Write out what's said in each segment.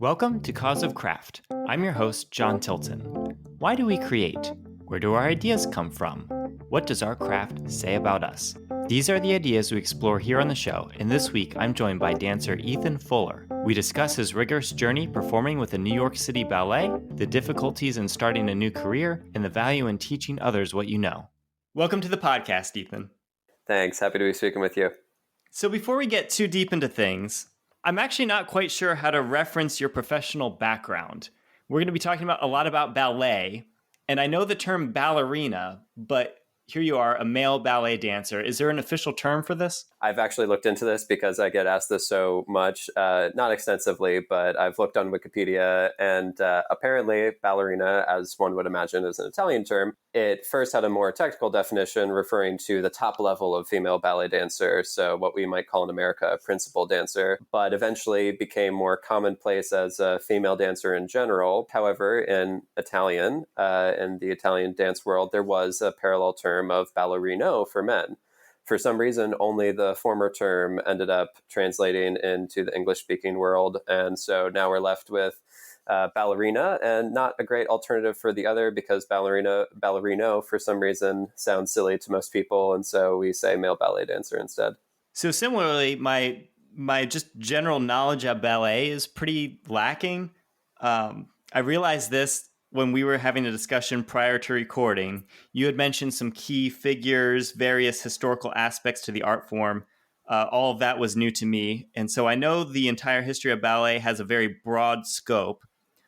Welcome to Cause of Craft. I'm your host, John Tilton. Why do we create? Where do our ideas come from? What does our craft say about us? These are the ideas we explore here on the show, and this week I'm joined by dancer Ethan Fuller. We discuss his rigorous journey performing with the New York City Ballet, the difficulties in starting a new career, and the value in teaching others what you know. Welcome to the podcast, Ethan. Thanks. Happy to be speaking with you. So before we get too deep into things, I'm actually not quite sure how to reference your professional background. We're going to be talking a lot about ballet, and I know the term ballerina, but here you are, a male ballet dancer. Is there an official term for this? I've actually looked into this because I get asked this so much, not extensively, but I've looked on Wikipedia, and apparently ballerina, as one would imagine, is an Italian term. It first had a more technical definition referring to the top level of female ballet dancer, so what we might call in America a principal dancer, but eventually became more commonplace as a female dancer in general. However, in Italian, in the Italian dance world, there was a parallel term of ballerino for men. For some reason, only the former term ended up translating into the English-speaking world, and so now we're left with ballerina, and not a great alternative for the other because ballerino, for some reason, sounds silly to most people, and so we say male ballet dancer instead. So similarly, my just general knowledge of ballet is pretty lacking. I realized this when we were having a discussion prior to recording. You had mentioned some key figures, various historical aspects to the art form. All of that was new to me. And so I know the entire history of ballet has a very broad scope,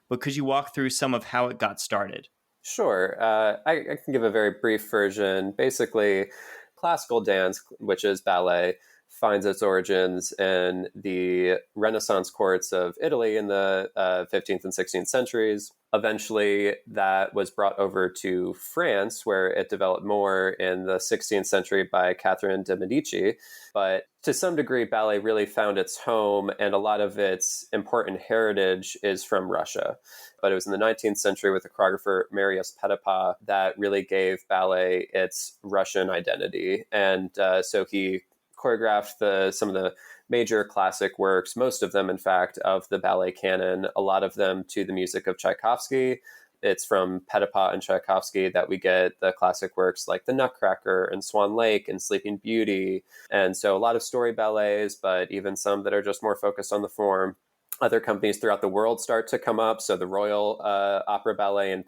but could you walk through some of how it got started? Sure. I can give a very brief version. Basically, classical dance, which is ballet, finds its origins in the Renaissance courts of Italy in the 15th and 16th centuries. Eventually, that was brought over to France, where it developed more in the 16th century by Catherine de' Medici. But to some degree, ballet really found its home, and a lot of its important heritage is from Russia. But it was in the 19th century with the choreographer Marius Petipa that really gave ballet its Russian identity. And so he choreographed some of the major classic works, most of them, in fact, of the ballet canon, a lot of them to the music of Tchaikovsky. It's from Petipa and Tchaikovsky that we get the classic works like The Nutcracker and Swan Lake and Sleeping Beauty. And so a lot of story ballets, but even some that are just more focused on the form. Other companies throughout the world start to come up. So the Royal Opera Ballet in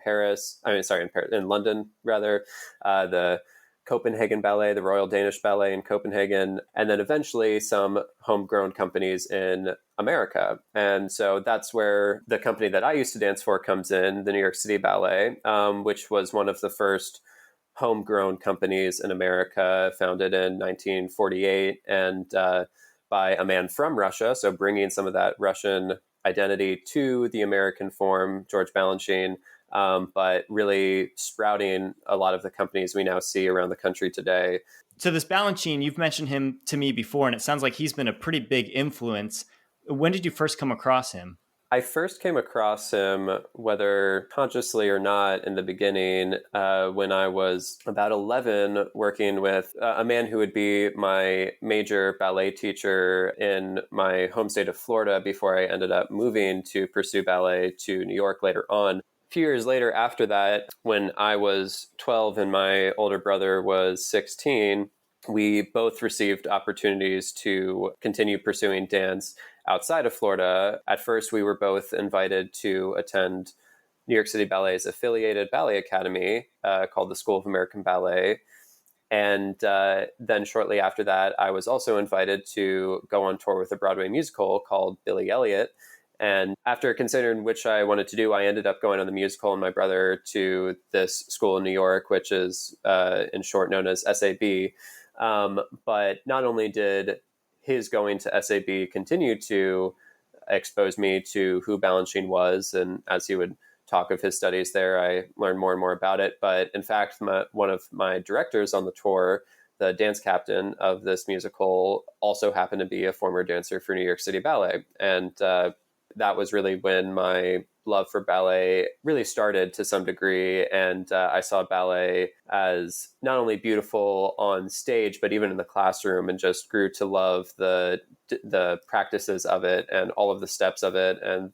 in London, rather, the Copenhagen Ballet, the Royal Danish Ballet in Copenhagen, and then eventually some homegrown companies in America. And so that's where the company that I used to dance for comes in, the New York City Ballet, which was one of the first homegrown companies in America, founded in 1948 and by a man from Russia, so bringing some of that Russian identity to the American form, George Balanchine, but really sprouting a lot of the companies we now see around the country today. So this Balanchine, you've mentioned him to me before, and it sounds like he's been a pretty big influence. When did you first come across him? I first came across him, whether consciously or not, in the beginning, when I was about 11, working with a man who would be my major ballet teacher in my home state of Florida before I ended up moving to pursue ballet to New York later on. Few years later after that, when I was 12 and my older brother was 16, we both received opportunities to continue pursuing dance outside of Florida. At first, we were both invited to attend New York City Ballet's affiliated ballet academy called the School of American Ballet. And then shortly after that, I was also invited to go on tour with a Broadway musical called Billy Elliot. And after considering which I wanted to do, I ended up going on the musical and my brother to this school in New York, which is in short known as SAB. But not only did his going to SAB continue to expose me to who Balanchine was, and as he would talk of his studies there, I learned more and more about it. But in fact, one of my directors on the tour, the dance captain of this musical, also happened to be a former dancer for New York City Ballet. And that was really when my love for ballet really started to some degree. And I saw ballet as not only beautiful on stage, but even in the classroom, and just grew to love the practices of it and all of the steps of it. And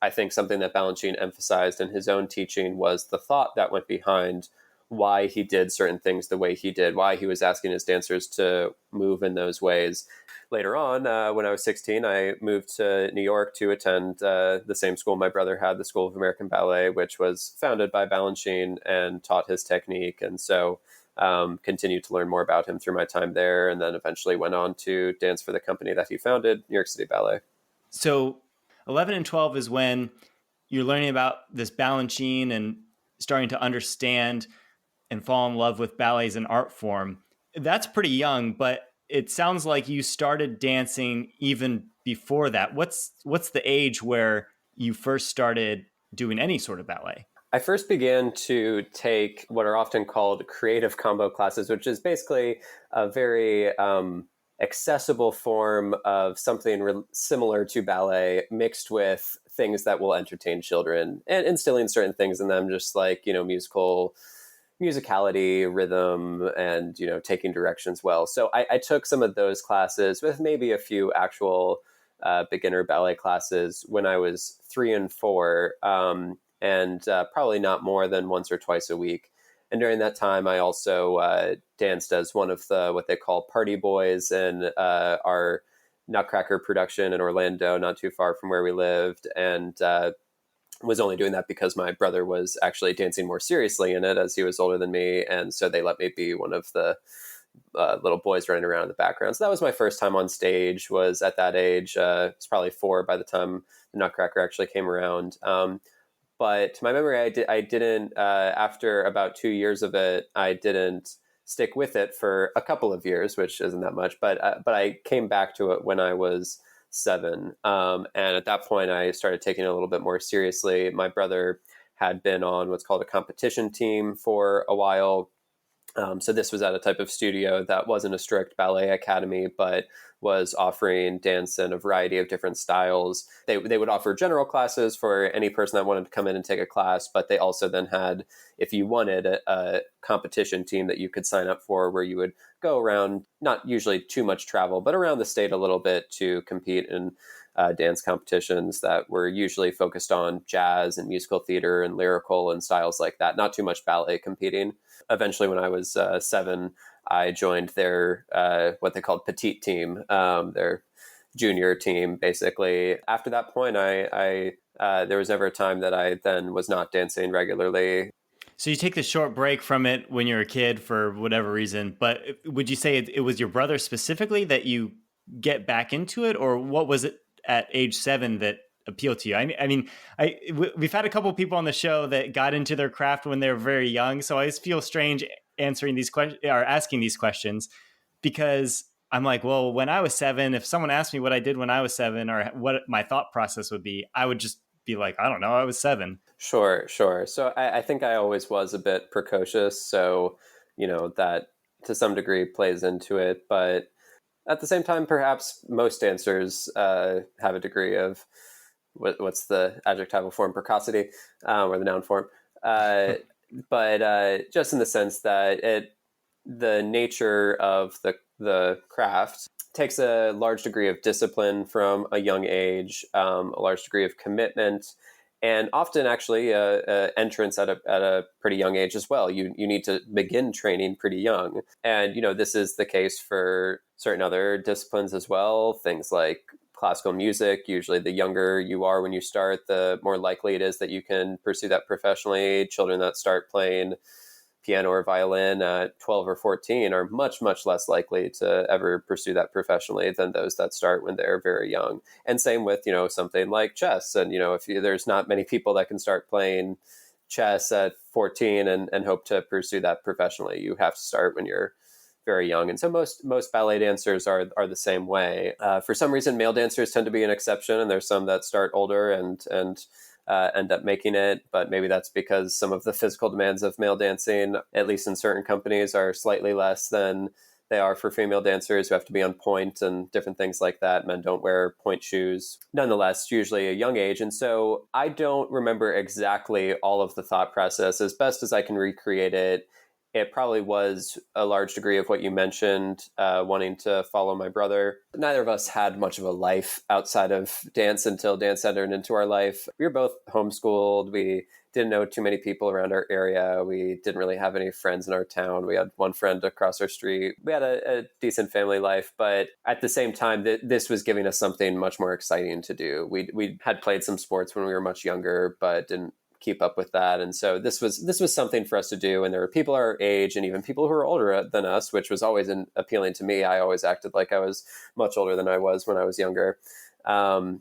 I think something that Balanchine emphasized in his own teaching was the thought that went behind why he did certain things the way he did, why he was asking his dancers to move in those ways. Later on, when I was 16, I moved to New York to attend the same school my brother had, the School of American Ballet, which was founded by Balanchine, and taught his technique. And so continued to learn more about him through my time there, and then eventually went on to dance for the company that he founded, New York City Ballet. So 11 and 12 is when you're learning about this Balanchine and starting to understand and fall in love with ballet as an art form. That's pretty young, but it sounds like you started dancing even before that. What's the age where you first started doing any sort of ballet? I first began to take what are often called creative combo classes, which is basically a very accessible form of something similar to ballet mixed with things that will entertain children and instilling certain things in them, just like, musicality, rhythm, and, taking directions well. So I took some of those classes with maybe a few actual beginner ballet classes when I was 3 and 4. And probably not more than once or twice a week. And during that time, I also danced as one of the what they call party boys in our Nutcracker production in Orlando, not too far from where we lived, and was only doing that because my brother was actually dancing more seriously in it, as he was older than me, and so they let me be one of the little boys running around in the background. So that was my first time on stage. Was at that age. It's probably 4 by the time the Nutcracker actually came around. But to my memory, I didn't. After about 2 years of it, I didn't stick with it for a couple of years, which isn't that much. But I came back to it when I was 7, and at that point, I started taking it a little bit more seriously. My brother had been on what's called a competition team for a while. So this was at a type of studio that wasn't a strict ballet academy, but was offering dance in a variety of different styles. They would offer general classes for any person that wanted to come in and take a class, but they also then had, if you wanted, a competition team that you could sign up for, where you would go around, not usually too much travel, but around the state a little bit to compete in dance competitions that were usually focused on jazz and musical theater and lyrical and styles like that. Not too much ballet competing. Eventually, when I was 7, I joined their what they called petite team, their junior team, basically. After that point, I there was never a time that I then was not dancing regularly. So you take the short break from it when you're a kid for whatever reason, but would you say it was your brother specifically that you get back into it, or what was it at age 7 that appealed to you? We've had a couple of people on the show that got into their craft when they were very young, so I just feel strange answering these questions or asking these questions, because I'm like, well, when I was 7, if someone asked me what I did when I was 7 or what my thought process would be, I would just be like, I don't know, I was 7. Sure, sure. So I think I always was a bit precocious, so that to some degree plays into it. But at the same time, perhaps most dancers have a degree of what's the adjectival form, precocity, or the noun form. Uh, but just in the sense that the nature of the craft takes a large degree of discipline from a young age, a large degree of commitment, and often actually a entrance at a pretty young age as well. You need to begin training pretty young, and this is the case for certain other disciplines as well. Things like classical music. Usually, the younger you are when you start, the more likely it is that you can pursue that professionally. Children that start playing piano or violin at 12 or 14 are much, much less likely to ever pursue that professionally than those that start when they're very young. And same with, something like chess. And, there's not many people that can start playing chess at 14 and hope to pursue that professionally. You have to start when you're very young. And so most ballet dancers are the same way. For some reason, male dancers tend to be an exception, and there's some that start older and end up making it, but maybe that's because some of the physical demands of male dancing, at least in certain companies, are slightly less than They are for female dancers who have to be on point and different things like that. Men don't wear point shoes. Nonetheless, usually a young age. And so I don't remember exactly all of the thought process. As best as I can recreate it, it probably was a large degree of what you mentioned, wanting to follow my brother. Neither of us had much of a life outside of dance until dance entered into our life. We were both homeschooled. We didn't know too many people around our area. We didn't really have any friends in our town. We had one friend across our street. We had a decent family life, but at the same time, this was giving us something much more exciting to do. We had played some sports when we were much younger, but didn't keep up with that. And so this was something for us to do. And there were people our age and even people who were older than us, which was always appealing to me. I always acted like I was much older than I was when I was younger, and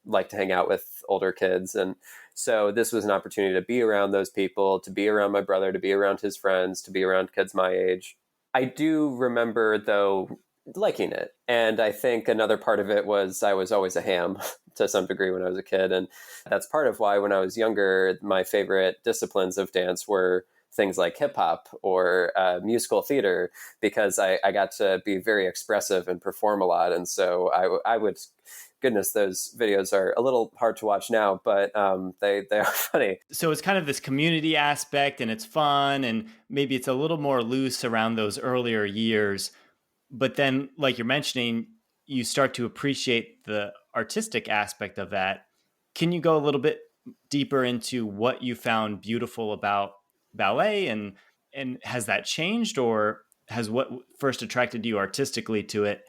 liked to hang out with older kids. And so this was an opportunity to be around those people, to be around my brother, to be around his friends, to be around kids my age. I do remember, though, liking it. And I think another part of it was I was always a ham to some degree when I was a kid. And that's part of why when I was younger, my favorite disciplines of dance were things like hip hop or musical theater, because I got to be very expressive and perform a lot. And so I would, goodness, those videos are a little hard to watch now, but they are funny. So it's kind of this community aspect and it's fun and maybe it's a little more loose around those earlier years. But then, like you're mentioning, you start to appreciate the artistic aspect of that. Can you go a little bit deeper into what you found beautiful about ballet, and has that changed, or has what first attracted you artistically to it,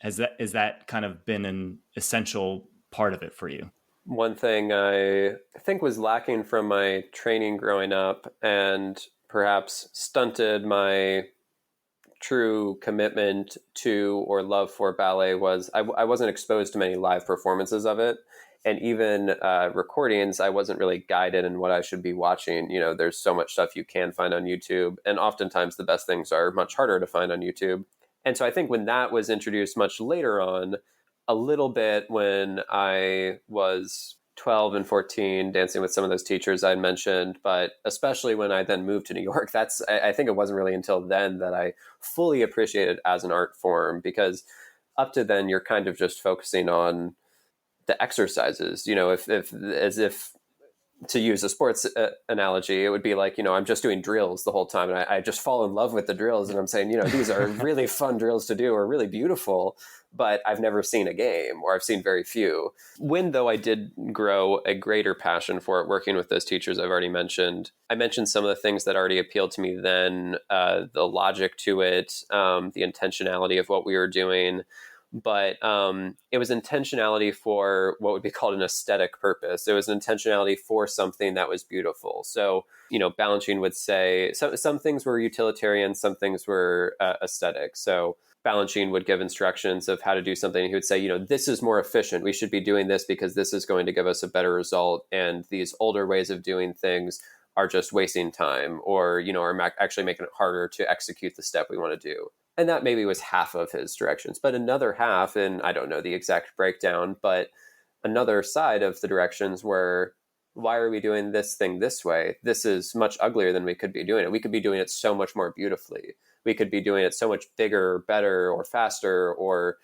has that is that kind of been an essential part of it for you? One thing I think was lacking from my training growing up and perhaps stunted my true commitment to or love for ballet was I wasn't exposed to many live performances of it. And even recordings, I wasn't really guided in what I should be watching. You know, there's so much stuff you can find on YouTube. And oftentimes the best things are much harder to find on YouTube. And so I think when that was introduced much later on, a little bit when I was 12 and 14, dancing with some of those teachers I mentioned, but especially when I then moved to New York, I think it wasn't really until then that I fully appreciated as an art form, because up to then you're kind of just focusing on the exercises, you know, if as if to use a sports analogy, it would be like, you know, I'm just doing drills the whole time. And I just fall in love with the drills. And I'm saying, you know, these are really fun drills to do or really beautiful, but I've never seen a game, or I've seen very few. When, though, I did grow a greater passion for it, working with those teachers I've already mentioned, I mentioned some of the things that already appealed to me then, the logic to it, the intentionality of what we were doing. But it was intentionality for what would be called an aesthetic purpose. It was an intentionality for something that was beautiful. So, you know, Balanchine would say some things were utilitarian, some things were aesthetic. So Balanchine would give instructions of how to do something. He would say, you know, this is more efficient. We should be doing this because this is going to give us a better result. And these older ways of doing things are just wasting time, or, you know, are actually making it harder to execute the step we want to do. And that maybe was half of his directions. But another half, and I don't know the exact breakdown, but another side of the directions were, why are we doing this thing this way? This is much uglier than we could be doing it. We could be doing it so much more beautifully. We could be doing it so much bigger, better, or faster, or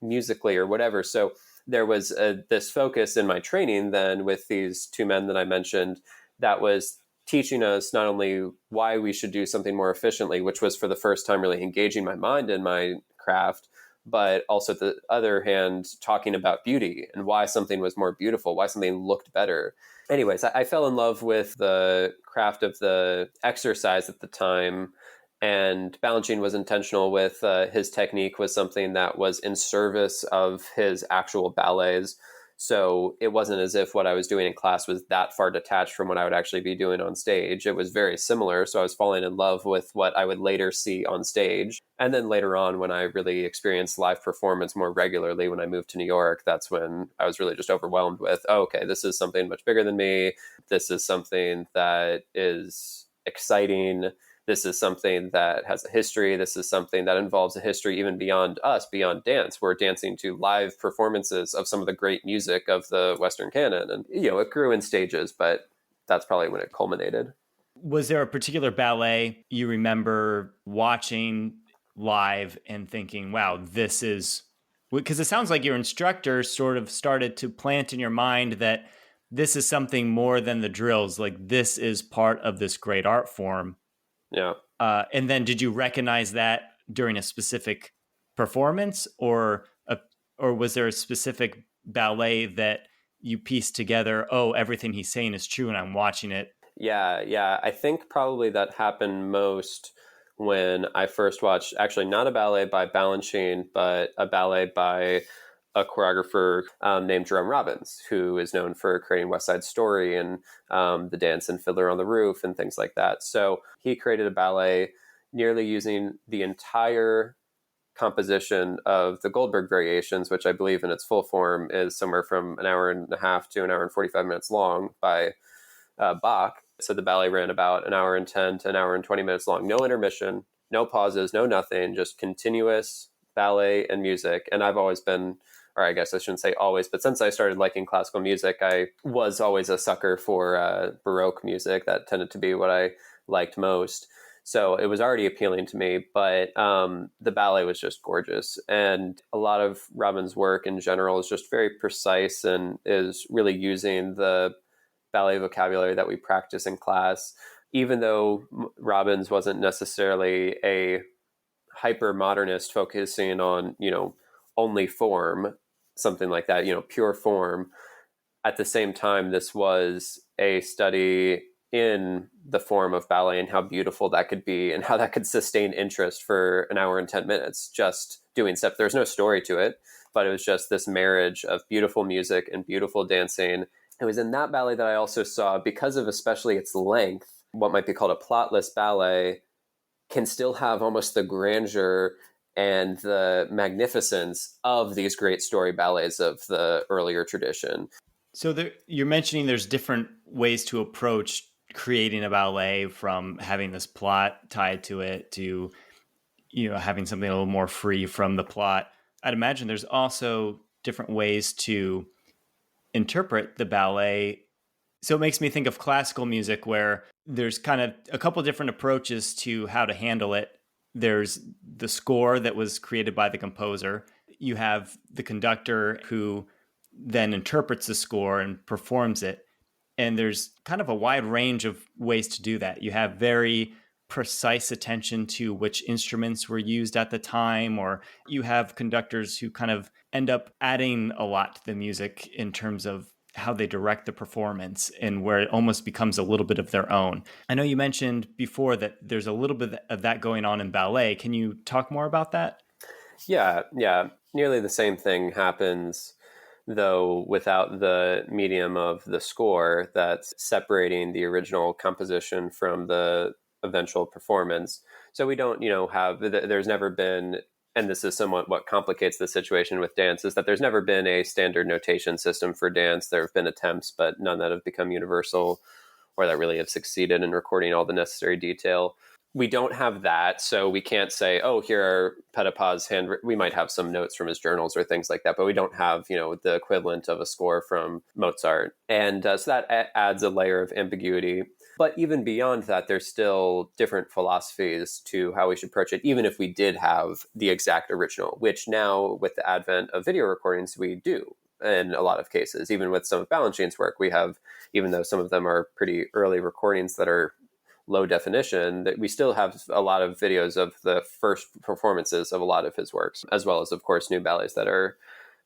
musically, or whatever. So there was this focus in my training then with these two men that I mentioned that was teaching us not only why we should do something more efficiently, which was for the first time really engaging my mind in my craft, but also at the other hand, talking about beauty and why something was more beautiful, why something looked better. Anyways, I fell in love with the craft of the exercise at the time. And Balanchine was intentional with his technique was something that was in service of his actual ballets. So it wasn't as if what I was doing in class was that far detached from what I would actually be doing on stage. It was very similar. So I was falling in love with what I would later see on stage. And then later on, when I really experienced live performance more regularly, when I moved to New York, that's when I was really just overwhelmed with, oh, okay, this is something much bigger than me. This is something that is exciting. This is something that has a history. This is something that involves a history even beyond us, beyond dance. We're dancing to live performances of some of the great music of the Western canon. And, you know, it grew in stages, but that's probably when it culminated. Was there a particular ballet you remember watching live and thinking, wow, this is, because it sounds like your instructor sort of started to plant in your mind that this is something more than the drills. Like this is part of this great art form. Yeah. And then did you recognize that during a specific performance, or was there a specific ballet that you pieced together? Oh, everything he's saying is true, and I'm watching it. Yeah. I think probably that happened most when I first watched, actually, not a ballet by Balanchine, but a ballet by a choreographer named Jerome Robbins, who is known for creating West Side Story and the dance and Fiddler on the Roof and things like that. So he created a ballet nearly using the entire composition of the Goldberg Variations, which I believe in its full form is somewhere from an hour and a half to an hour and 45 minutes long by Bach. So the ballet ran about an hour and 10 to an hour and 20 minutes long. No intermission, no pauses, no nothing, just continuous ballet and music. And I've always been, or I guess I shouldn't say always, but since I started liking classical music, I was always a sucker for Baroque music. That tended to be what I liked most. So it was already appealing to me, but the ballet was just gorgeous. And a lot of Robin's work in general is just very precise and is really using the ballet vocabulary that we practice in class. Even though Robbins wasn't necessarily a hyper modernist focusing on, only form, something like that, pure form. At the same time, this was a study in the form of ballet and how beautiful that could be and how that could sustain interest for an hour and 10 minutes, just doing stuff. There's no story to it, but it was just this marriage of beautiful music and beautiful dancing. It was in that ballet that I also saw, because of especially its length, what might be called a plotless ballet can still have almost the grandeur and the magnificence of these great story ballets of the earlier tradition. So you're mentioning there's different ways to approach creating a ballet, from having this plot tied to it to having something a little more free from the plot. I'd imagine there's also different ways to interpret the ballet. So it makes me think of classical music, where there's kind of a couple different approaches to how to handle it. There's the score that was created by the composer. You have the conductor who then interprets the score and performs it. And there's kind of a wide range of ways to do that. You have very precise attention to which instruments were used at the time, or you have conductors who kind of end up adding a lot to the music in terms of how they direct the performance, and where it almost becomes a little bit of their own. I know you mentioned before that there's a little bit of that going on in ballet. Can you talk more about that? Yeah. Nearly the same thing happens, though without the medium of the score that's separating the original composition from the eventual performance. So we don't, there's never been, and this is somewhat what complicates the situation with dance, is that there's never been a standard notation system for dance. There have been attempts, but none that have become universal or that really have succeeded in recording all the necessary detail. We don't have that, so we can't say, oh, here are Pettipa's we might have some notes from his journals or things like that, but we don't have, the equivalent of a score from Mozart. And so that adds a layer of ambiguity. But even beyond that, there's still different philosophies to how we should approach it, even if we did have the exact original, which now, with the advent of video recordings, we do in a lot of cases. Even with some of Balanchine's work, we have, even though some of them are pretty early recordings that are low definition, that we still have a lot of videos of the first performances of a lot of his works, as well as, of course, new ballets that are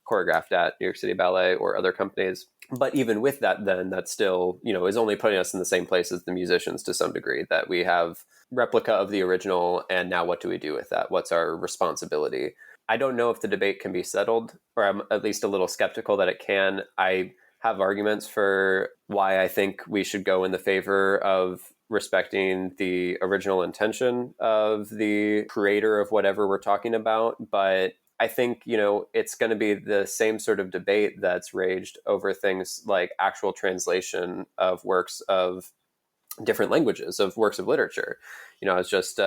choreographed at New York City Ballet or other companies. But even with that, then that still, is only putting us in the same place as the musicians to some degree, that we have replica of the original. And now what do we do with that? What's our responsibility? I don't know if the debate can be settled, or I'm at least a little skeptical that it can. I have arguments for why I think we should go in the favor of respecting the original intention of the creator of whatever we're talking about. But I think, it's going to be the same sort of debate that's raged over things like actual translation of works of different languages, of works of literature. I was just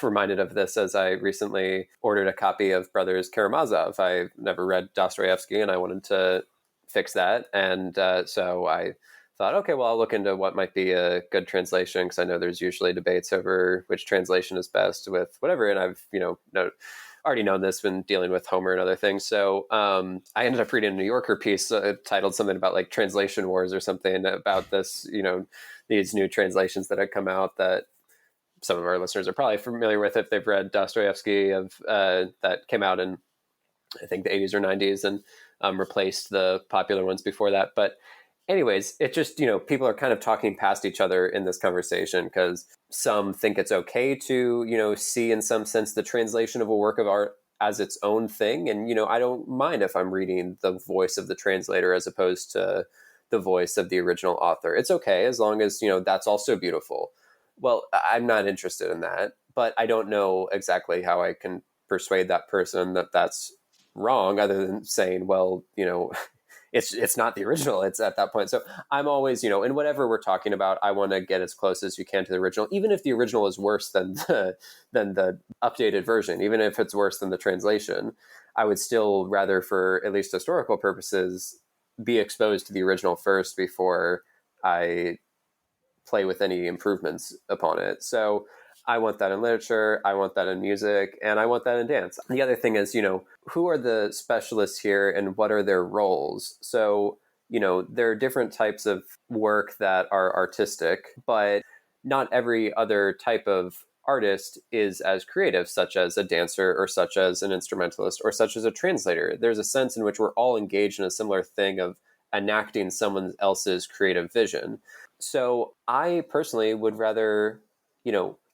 reminded of this as I recently ordered a copy of Brothers Karamazov. I never read Dostoevsky and I wanted to fix that. And so I thought, okay, well, I'll look into what might be a good translation, because I know there's usually debates over which translation is best with whatever. And I've, already known this, been dealing with Homer and other things. So I ended up reading a New Yorker piece titled something about like translation wars or something about this, these new translations that had come out that some of our listeners are probably familiar with if they've read Dostoevsky that came out in, I think, the 80s or 90s, and replaced the popular ones before that. But anyways, it just, people are kind of talking past each other in this conversation, because some think it's okay to, see in some sense the translation of a work of art as its own thing. And, I don't mind if I'm reading the voice of the translator as opposed to the voice of the original author. It's okay as long as, that's also beautiful. Well, I'm not interested in that, but I don't know exactly how I can persuade that person that that's wrong, other than saying, well, it's not the original. It's at that point. So I'm always, in whatever we're talking about, I want to get as close as you can to the original, even if the original is worse than the updated version, even if it's worse than the translation. I would still rather, for at least historical purposes, be exposed to the original first before I play with any improvements upon it. So I want that in literature, I want that in music, and I want that in dance. The other thing is, who are the specialists here and what are their roles? So, there are different types of work that are artistic, but not every other type of artist is as creative, such as a dancer or such as an instrumentalist or such as a translator. There's a sense in which we're all engaged in a similar thing of enacting someone else's creative vision. So I personally would rather,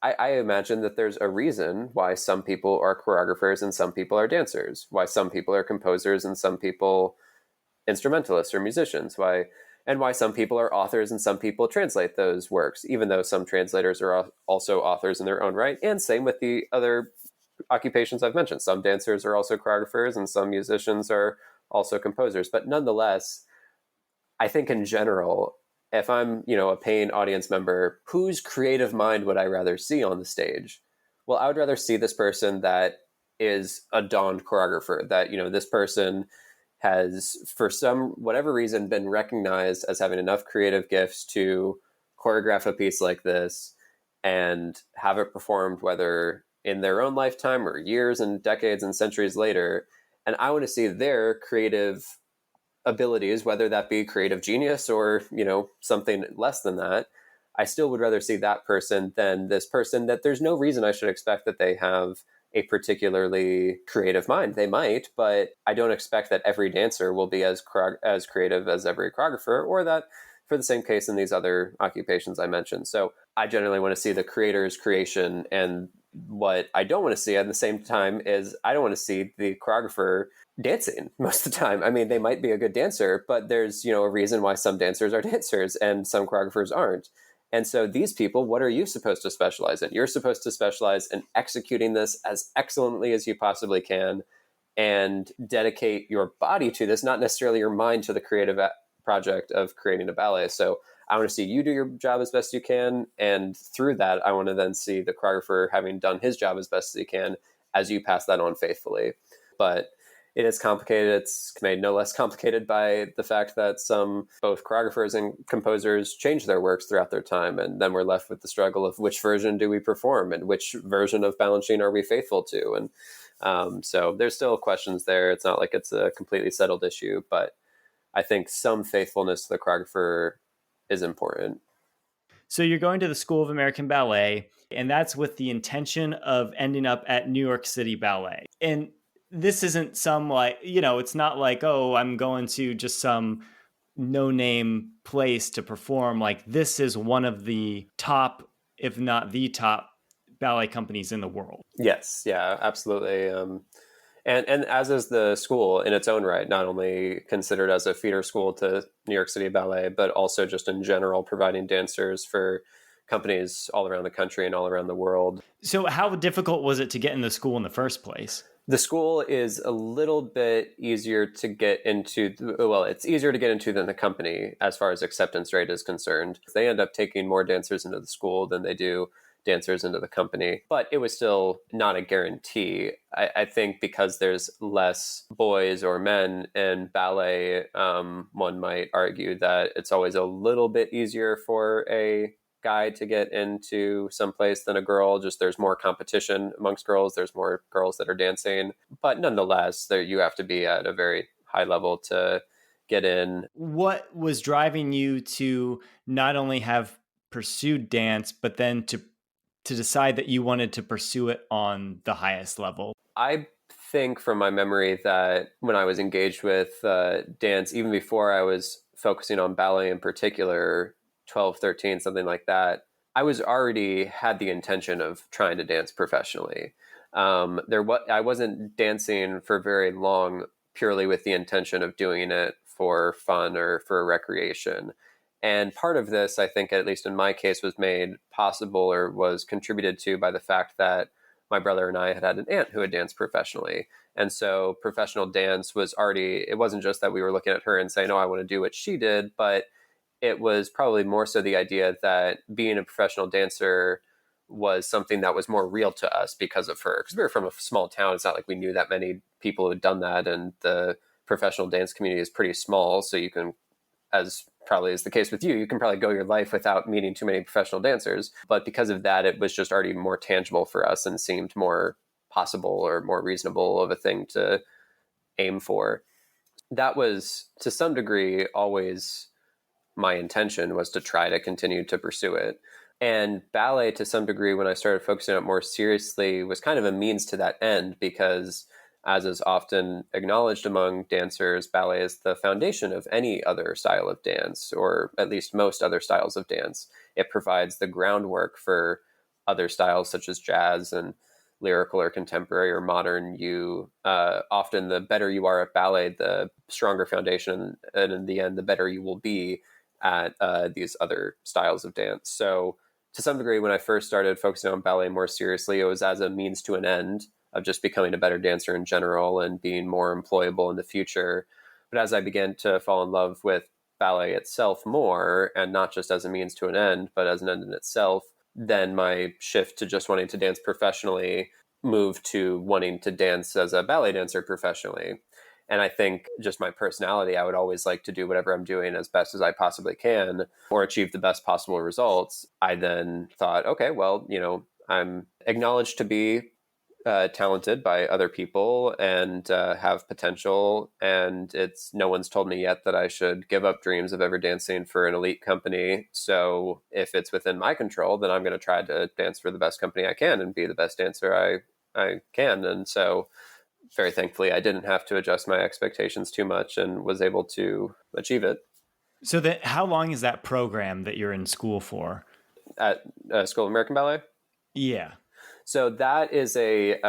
I imagine that there's a reason why some people are choreographers and some people are dancers, why some people are composers and some people instrumentalists or musicians, why some people are authors and some people translate those works, even though some translators are also authors in their own right. And same with the other occupations I've mentioned. Some dancers are also choreographers and some musicians are also composers. But nonetheless, I think in general, if I'm, a paying audience member, whose creative mind would I rather see on the stage? Well, I would rather see this person that is a donned choreographer, that, this person has, for some whatever reason, been recognized as having enough creative gifts to choreograph a piece like this and have it performed, whether in their own lifetime or years and decades and centuries later. And I want to see their creative abilities, whether that be creative genius or, something less than that. I still would rather see that person than this person that there's no reason I should expect that they have a particularly creative mind. They might, but I don't expect that every dancer will be as creative as every choreographer, or that for the same case in these other occupations I mentioned. So I generally want to see the creator's creation, and what I don't want to see at the same time is I don't want to see the choreographer dancing most of the time. I mean, they might be a good dancer, but there's, a reason why some dancers are dancers and some choreographers aren't. And so these people, what are you supposed to specialize in? You're supposed to specialize in executing this as excellently as you possibly can and dedicate your body to this, not necessarily your mind to the creative project of creating a ballet. So I want to see you do your job as best you can. And through that, I want to then see the choreographer having done his job as best as he can as you pass that on faithfully. But it is complicated. It's made no less complicated by the fact that some both choreographers and composers change their works throughout their time. And then we're left with the struggle of which version do we perform and which version of Balanchine are we faithful to? And so there's still questions there. It's not like it's a completely settled issue, but I think some faithfulness to the choreographer is important. So you're going to the School of American Ballet, and that's with the intention of ending up at New York City Ballet. And this isn't some it's not like, oh, I'm going to just some no-name place to perform. Like, this is one of the top, if not the top, ballet companies in the world. Yes, yeah, absolutely. And as is the school in its own right, not only considered as a feeder school to New York City Ballet, but also just in general providing dancers for companies all around the country and all around the world. So how difficult was it to get in the school in the first place? The school is a little bit easier to get into. Well, it's easier to get into than the company as far as acceptance rate is concerned. They end up taking more dancers into the school than they do dancers into the company, but it was still not a guarantee. I think because there's less boys or men in ballet, one might argue that it's always a little bit easier for a guy to get into someplace than a girl. Just there's more competition amongst girls. There's more girls that are dancing, but nonetheless, there you have to be at a very high level to get in. What was driving you to not only have pursued dance, but then to decide that you wanted to pursue it on the highest level? I think from my memory that when I was engaged with dance, even before I was focusing on ballet in particular, 12, 13, something like that, I was already had the intention of trying to dance professionally. I wasn't dancing for very long purely with the intention of doing it for fun or for recreation. And part of this, I think, at least in my case, was made possible or was contributed to by the fact that my brother and I had an aunt who had danced professionally. And so professional dance was already, it wasn't just that we were looking at her and saying, oh, I want to do what she did, but it was probably more so the idea that being a professional dancer was something that was more real to us because of her. Because we were from a small town. It's not like we knew that many people who had done that. And the professional dance community is pretty small. So you can, as probably is the case with you, you can probably go your life without meeting too many professional dancers. But because of that, it was just already more tangible for us and seemed more possible or more reasonable of a thing to aim for. That was, to some degree, always my intention, was to try to continue to pursue it. And ballet, to some degree, when I started focusing on it more seriously, was kind of a means to that end because, as is often acknowledged among dancers, ballet is the foundation of any other style of dance, or at least most other styles of dance. It provides the groundwork for other styles such as jazz and lyrical or contemporary or modern. You often, the better you are at ballet, the stronger foundation, and in the end, the better you will be at these other styles of dance. So to some degree, when I first started focusing on ballet more seriously, it was as a means to an end of just becoming a better dancer in general and being more employable in the future. But as I began to fall in love with ballet itself more, and not just as a means to an end, but as an end in itself, then my shift to just wanting to dance professionally moved to wanting to dance as a ballet dancer professionally. And I think just my personality, I would always like to do whatever I'm doing as best as I possibly can or achieve the best possible results. I then thought, okay, well, I'm acknowledged to be talented by other people and have potential. And no one's told me yet that I should give up dreams of ever dancing for an elite company. So if it's within my control, then I'm going to try to dance for the best company I can and be the best dancer I can. And so very thankfully, I didn't have to adjust my expectations too much and was able to achieve it. So how long is that program that you're in school for? At School of American Ballet. Yeah. So that is a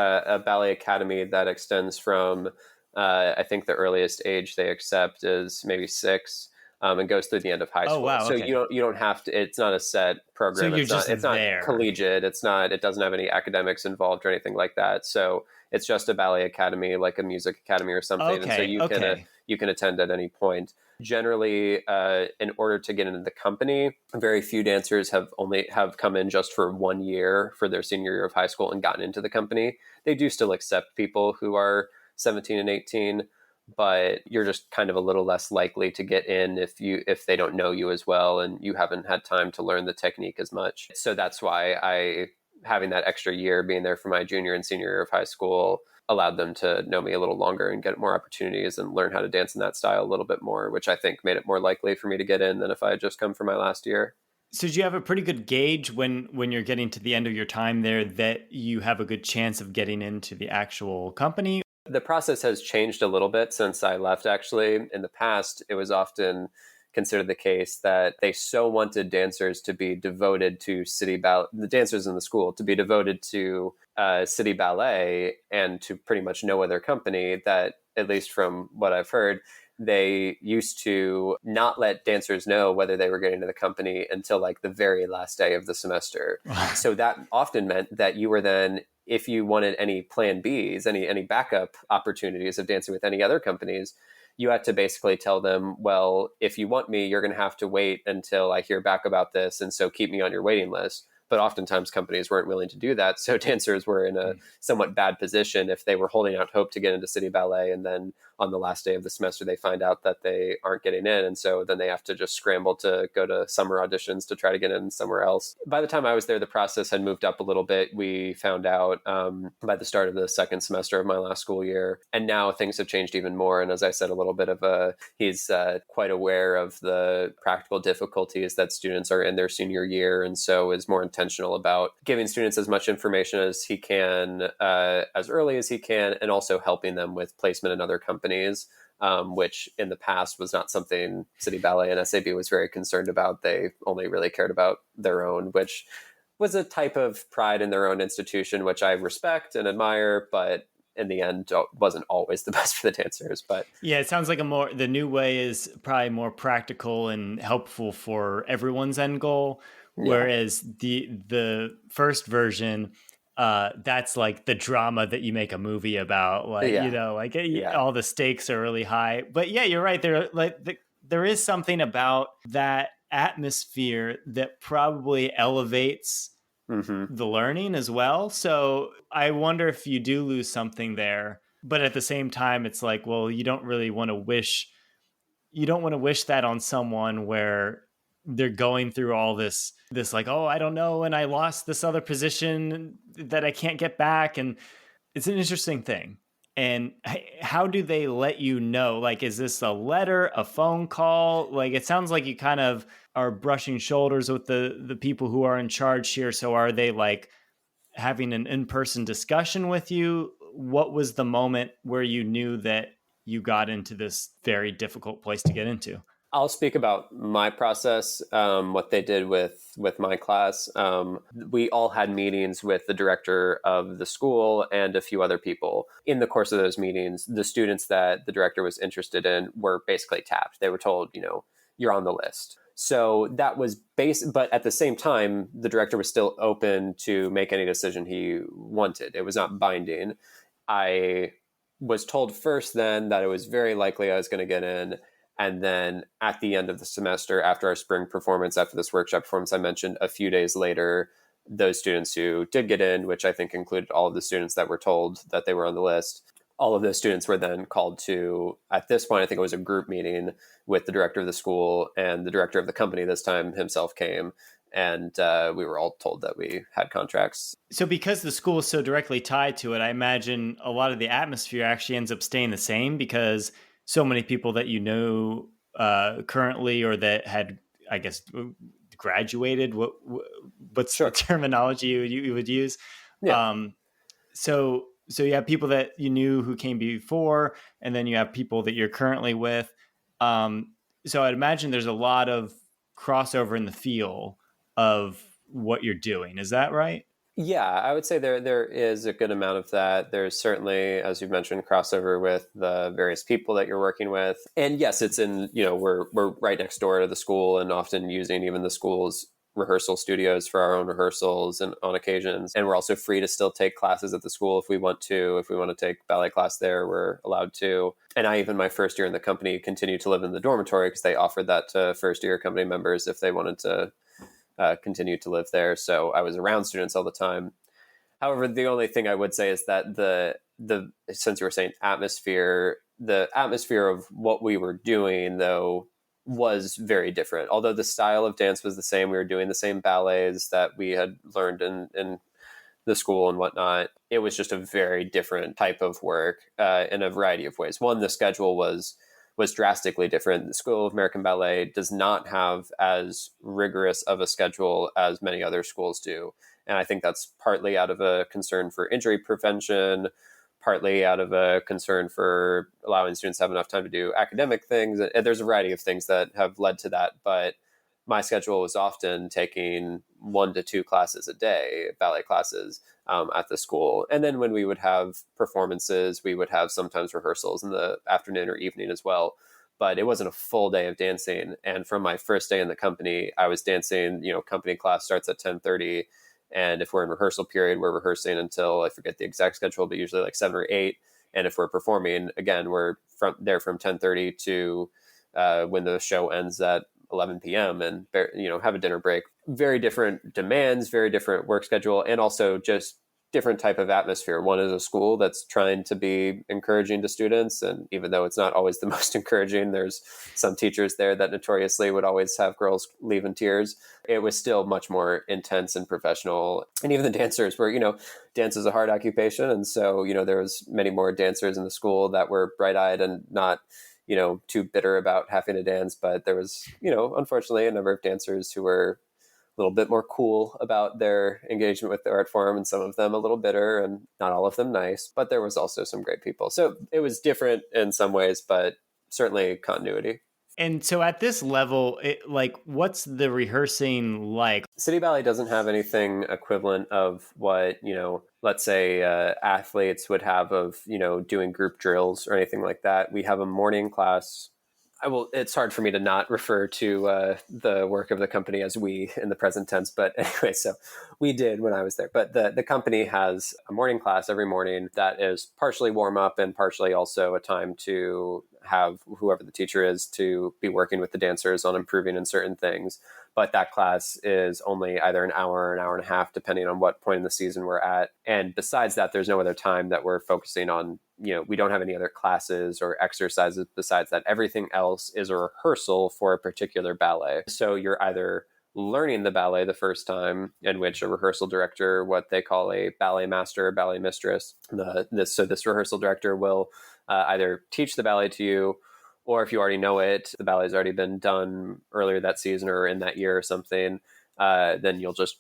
ballet academy that extends from, I think the earliest age they accept is maybe 6, and goes through the end of high school. Wow, so okay. you don't have to. It's not a set program. So you're just it's there. not collegiate. It doesn't have any academics involved or anything like that. So it's just a ballet academy, like a music academy or something. Okay, And so you can attend at any point. Generally, in order to get into the company, very few dancers have come in just for 1 year for their senior year of high school and gotten into the company. They do still accept people who are 17 and 18, but you're just kind of a little less likely to get in if they don't know you as well and you haven't had time to learn the technique as much. So that's why having that extra year being there for my junior and senior year of high school allowed them to know me a little longer and get more opportunities and learn how to dance in that style a little bit more, which I think made it more likely for me to get in than if I had just come for my last year. So do you have a pretty good gauge when you're getting to the end of your time there that you have a good chance of getting into the actual company? The process has changed a little bit since I left, actually. In the past, it was often considered the case that they so wanted dancers to be devoted to city ballet, the dancers in the school to be devoted to city ballet and to pretty much no other company, that, at least from what I've heard, they used to not let dancers know whether they were getting to the company until like the very last day of the semester. So that often meant that you were then, if you wanted any plan Bs, any backup opportunities of dancing with any other companies, you had to basically tell them, well, if you want me, you're going to have to wait until I hear back about this. And so keep me on your waiting list. but oftentimes companies weren't willing to do that. So dancers were in a somewhat bad position if they were holding out hope to get into City Ballet, and then on the last day of the semester they find out that they aren't getting in, and so then they have to just scramble to go to summer auditions to try to get in somewhere else. By the time I was there, the process had moved up a little bit. We found out by the start of the second semester of my last school year, and now things have changed even more. And as I said, a little bit of he's quite aware of the practical difficulties that students are in their senior year, and so is more intentional about giving students as much information as he can as early as he can, and also helping them with placement in other companies, which in the past was not something City Ballet and SAB was very concerned about. They only really cared about their own, which was a type of pride in their own institution, which I respect and admire, but in the end wasn't always the best for the dancers. But yeah, it sounds like the new way is probably more practical and helpful for everyone's end goal. yeah, Whereas the first version, that's like the drama that you make a movie about, like, yeah, like yeah. all the stakes are really high. But yeah, you're right. There is something about that atmosphere that probably elevates Mm-hmm. the learning as well. So I wonder if you do lose something there. But at the same time, it's like, well, you don't want to wish that on someone where they're going through all this like, oh, I don't know, and I lost this other position that I can't get back. And it's an interesting thing. And how do they let you know? Like, is this a letter, a phone call? Like, it sounds like you kind of are brushing shoulders with the people who are in charge here. So are they like having an in-person discussion with you? What was the moment where you knew that you got into this very difficult place to get into? I'll speak about my process, what they did with my class. We all had meetings with the director of the school and a few other people. In the course of those meetings, the students that the director was interested in were basically tapped. They were told, you're on the list. So that was but at the same time, the director was still open to make any decision he wanted. It was not binding. I was told first then that it was very likely I was going to get in. And then at the end of the semester, after our spring performance, after this workshop performance I mentioned, a few days later, those students who did get in, which I think included all of the students that were told that they were on the list, all of those students were then called to, at this point, I think it was a group meeting with the director of the school, and the director of the company this time himself came. And we were all told that we had contracts. So because the school is so directly tied to it, I imagine a lot of the atmosphere actually ends up staying the same because so many people that currently or that had, I guess, graduated. What's the Sure. terminology you would use? Yeah. Um, so you have people that you knew who came before, and then you have people that you're currently with. So I'd imagine there's a lot of crossover in the feel of what you're doing. Is that right? Yeah, I would say there is a good amount of that. There's certainly, as you mentioned, crossover with the various people that you're working with. And yes, it's in, we're right next door to the school and often using even the school's rehearsal studios for our own rehearsals and on occasions. And we're also free to still take classes at the school if we want to. If we want to take ballet class there, we're allowed to. And I, even my first year in the company, continued to live in the dormitory because they offered that to first year company members if they wanted to continue to live there. So I was around students all the time. However, the only thing I would say is that the since you were saying the atmosphere of what we were doing though was very different. Although the style of dance was the same, we were doing the same ballets that we had learned in the school and whatnot. It was just a very different type of work in a variety of ways. One, the schedule was drastically different. The School of American Ballet does not have as rigorous of a schedule as many other schools do. And I think that's partly out of a concern for injury prevention, partly out of a concern for allowing students to have enough time to do academic things. And there's a variety of things that have led to that. But my schedule was often taking 1 to 2 classes a day, ballet classes at the school. And then when we would have performances, we would have sometimes rehearsals in the afternoon or evening as well. But it wasn't a full day of dancing. And from my first day in the company, I was dancing, company class starts at 10:30. And if we're in rehearsal period, we're rehearsing until, I forget the exact schedule, but usually like 7 or 8. And if we're performing, again, we're from 10:30 to when the show ends at 11 p.m. and have a dinner break. Very different demands, very different work schedule, and also just different type of atmosphere. One is a school that's trying to be encouraging to students, and even though it's not always the most encouraging, there's some teachers there that notoriously would always have girls leave in tears. It was still much more intense and professional. And even the dancers were, dance is a hard occupation, and so there was many more dancers in the school that were bright-eyed and not too bitter about having to dance. But there was unfortunately a number of dancers who were a little bit more cool about their engagement with the art form, and some of them a little bitter, and not all of them nice. But there was also some great people. So it was different in some ways, but certainly continuity. And so at this level, what's the rehearsing like? City Ballet doesn't have anything equivalent of what, let's say athletes would have of, doing group drills or anything like that. We have a morning class. It's hard for me to not refer to the work of the company as we in the present tense. But anyway, so we did when I was there. But the company has a morning class every morning that is partially warm up and partially also a time to have whoever the teacher is to be working with the dancers on improving in certain things. But that class is only either an hour or an hour and a half, depending on what point in the season we're at. And besides that, there's no other time that we're focusing on. We don't have any other classes or exercises besides that. Everything else is a rehearsal for a particular ballet. So you're either learning the ballet the first time, in which a rehearsal director, what they call a ballet master or ballet mistress, this rehearsal director will either teach the ballet to you, or if you already know it, the ballet's already been done earlier that season or in that year or something, then you'll just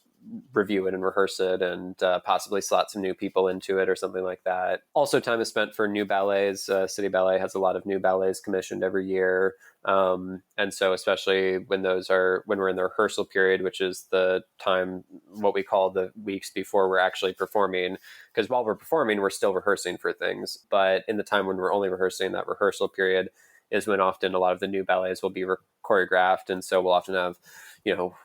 review it and rehearse it, and possibly slot some new people into it or something like that. Also, time is spent for new ballets. City Ballet has a lot of new ballets commissioned every year. And so especially when we're in the rehearsal period, which is the time, what we call the weeks before we're actually performing, because while we're performing, we're still rehearsing for things. But in the time when we're only rehearsing, that rehearsal period is when often a lot of the new ballets will be choreographed. And so we'll often have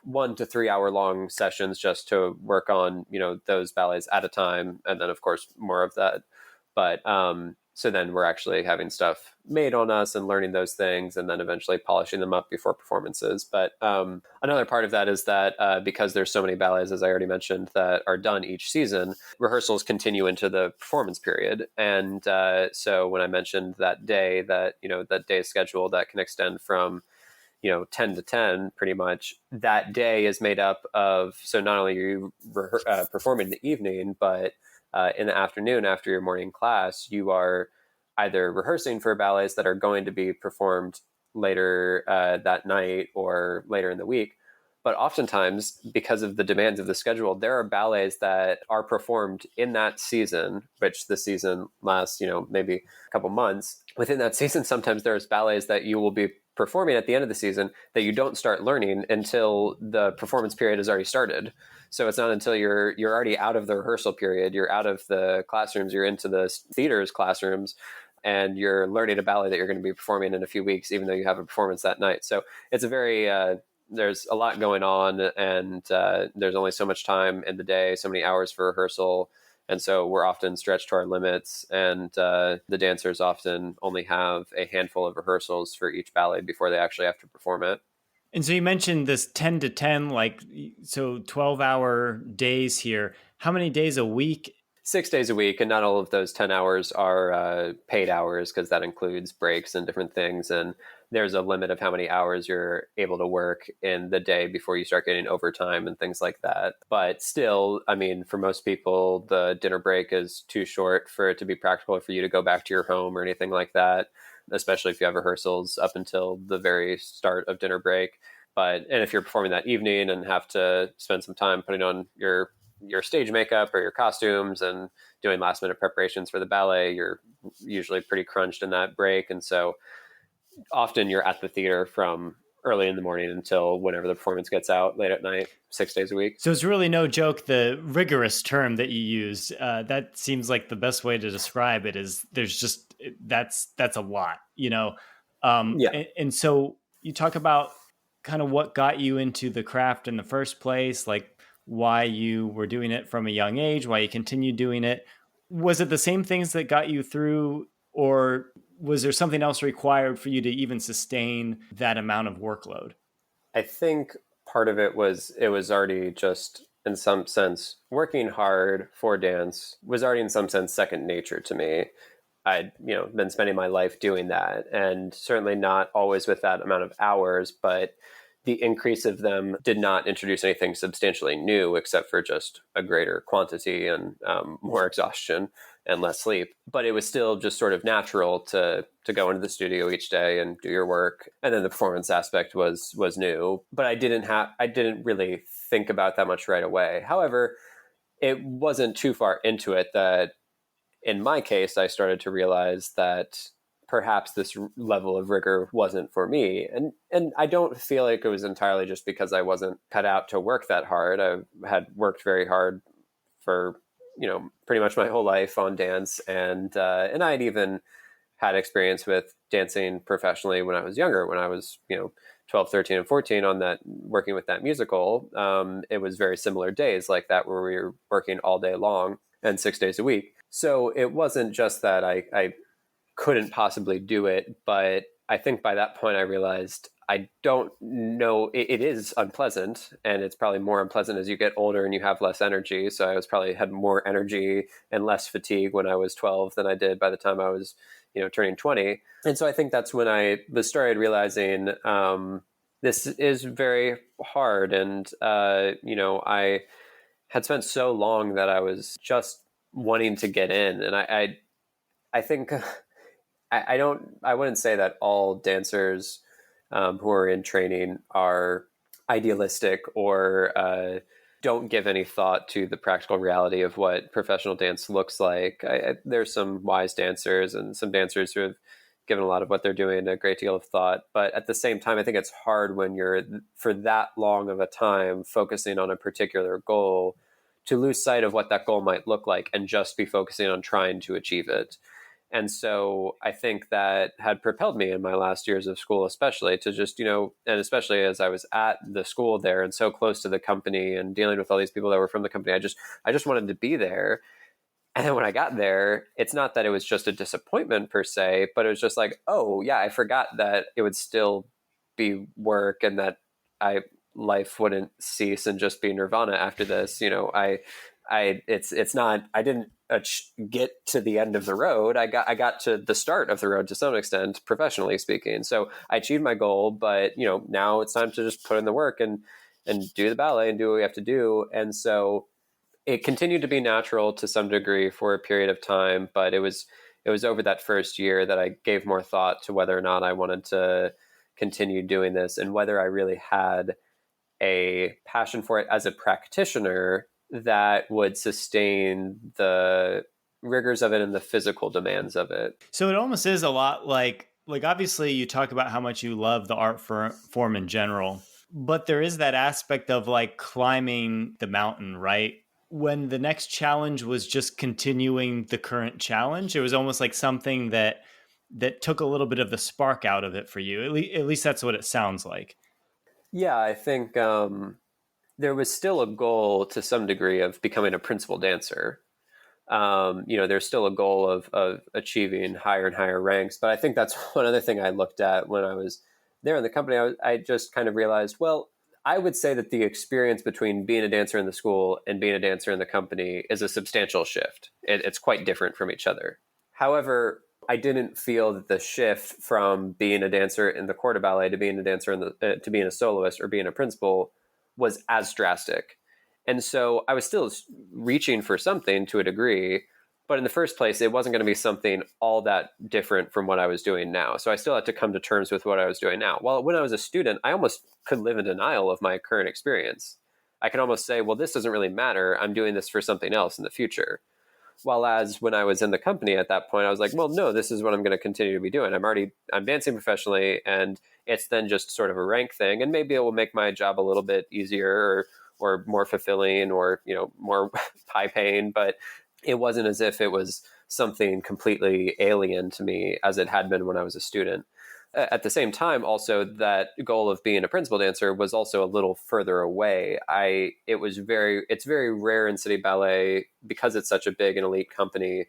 1 to 3 hour long sessions just to work on, those ballets at a time. And then of course more of that. But, so then we're actually having stuff made on us and learning those things, and then eventually polishing them up before performances. But another part of that is that because there's so many ballets, as I already mentioned, that are done each season, rehearsals continue into the performance period. And so when I mentioned that day, that day schedule that can extend from 10 to 10 pretty much, that day is made up of, so not only are you performing in the evening, but in the afternoon after your morning class, you are either rehearsing for ballets that are going to be performed later that night or later in the week. But oftentimes, because of the demands of the schedule, there are ballets that are performed in that season, which the season lasts, maybe a couple months. Within that season, sometimes there's ballets that you will be performing at the end of the season that you don't start learning until the performance period has already started. So it's not until you're already out of the rehearsal period, you're out of the classrooms, you're into the theater's classrooms, and you're learning a ballet that you're going to be performing in a few weeks, even though you have a performance that night. So it's a very there's a lot going on, and there's only so much time in the day, so many hours for rehearsal. And so we're often stretched to our limits, and the dancers often only have a handful of rehearsals for each ballet before they actually have to perform it. And so you mentioned this 10 to 10, so 12-hour days here. How many days a week? 6 days a week, and not all of those 10 hours are paid hours, because that includes breaks and different things. And there's a limit of how many hours you're able to work in the day before you start getting overtime and things like that. But still, I mean, for most people, the dinner break is too short for it to be practical for you to go back to your home or anything like that, especially if you have rehearsals up until the very start of dinner break. And if you're performing that evening and have to spend some time putting on your stage makeup or your costumes and doing last minute preparations for the ballet, you're usually pretty crunched in that break. And so often you're at the theater from early in the morning until whenever the performance gets out late at night, 6 days a week. So it's really no joke, the rigorous term that you used. That seems like the best way to describe it is that's a lot, Yeah. And so you talk about kind of what got you into the craft in the first place, like why you were doing it from a young age, why you continued doing it. Was it the same things that got you through, or was there something else required for you to even sustain that amount of workload? I think part of it was already just in some sense working hard for dance was already in some sense second nature to me. I'd been spending my life doing that, and certainly not always with that amount of hours, but the increase of them did not introduce anything substantially new except for just a greater quantity and more exhaustion and less sleep. But it was still just sort of natural to go into the studio each day and do your work. And then the performance aspect was new, but I didn't really think about that much right away. However, it wasn't too far into it that in my case, I started to realize that perhaps this level of rigor wasn't for me. And I don't feel like it was entirely just because I wasn't cut out to work that hard. I had worked very hard for, pretty much my whole life on dance. And I had even had experience with dancing professionally when I was younger, when I was, 12, 13, and 14 on that, working with that musical. It was very similar days like that where we were working all day long and 6 days a week. So it wasn't just that I couldn't possibly do it, but I think by that point I realized I don't know, it is unpleasant, and it's probably more unpleasant as you get older and you have less energy. So I was probably had more energy and less fatigue when I was 12 than I did by the time I was, turning 20. And so I think that's when I started realizing this is very hard. And, I had spent so long that I was just wanting to get in. And I think I wouldn't say that all dancers who are in training are idealistic or don't give any thought to the practical reality of what professional dance looks like. There's some wise dancers and some dancers who have given a lot of what they're doing a great deal of thought. But at the same time, I think it's hard when you're for that long of a time focusing on a particular goal to lose sight of what that goal might look like and just be focusing on trying to achieve it. And so I think that had propelled me in my last years of school, especially to just, and especially as I was at the school there and so close to the company and dealing with all these people that were from the company, I just wanted to be there. And then when I got there, it's not that it was just a disappointment per se, but it was just like, oh yeah, I forgot that it would still be work and that life wouldn't cease and just be nirvana after this. It's not, I didn't get to the end of the road. I got to the start of the road to some extent, professionally speaking. So I achieved my goal, but now it's time to just put in the work and do the ballet and do what we have to do. And so it continued to be natural to some degree for a period of time, but it was over that first year that I gave more thought to whether or not I wanted to continue doing this and whether I really had a passion for it as a practitioner that would sustain the rigors of it and the physical demands of it. So it almost is a lot like obviously you talk about how much you love the art form in general, but there is that aspect of like climbing the mountain, right? When the next challenge was just continuing the current challenge, it was almost like something that took a little bit of the spark out of it for you. At least that's what it sounds like. Yeah, I think there was still a goal to some degree of becoming a principal dancer. There's still a goal of achieving higher and higher ranks. But I think that's one other thing I looked at when I was there in the company. I just kind of realized, well, I would say that the experience between being a dancer in the school and being a dancer in the company is a substantial shift. It's quite different from each other. However, I didn't feel that the shift from being a dancer in the corps de ballet to being a dancer to being a soloist or being a principal was as drastic. And so I was still reaching for something to a degree, but in the first place, it wasn't going to be something all that different from what I was doing now. So I still had to come to terms with what I was doing now. Well, when I was a student, I almost could live in denial of my current experience. I could almost say, well, this doesn't really matter. I'm doing this for something else in the future. While as when I was in the company at that point, I was like, well, no, this is what I'm going to continue to be doing. I'm dancing professionally, and it's then just sort of a rank thing. And maybe it will make my job a little bit easier or more fulfilling or, more high paying, but it wasn't as if it was something completely alien to me as it had been when I was a student. At the same time, also that goal of being a principal dancer was also a little further away. It's very rare in City Ballet because it's such a big and elite company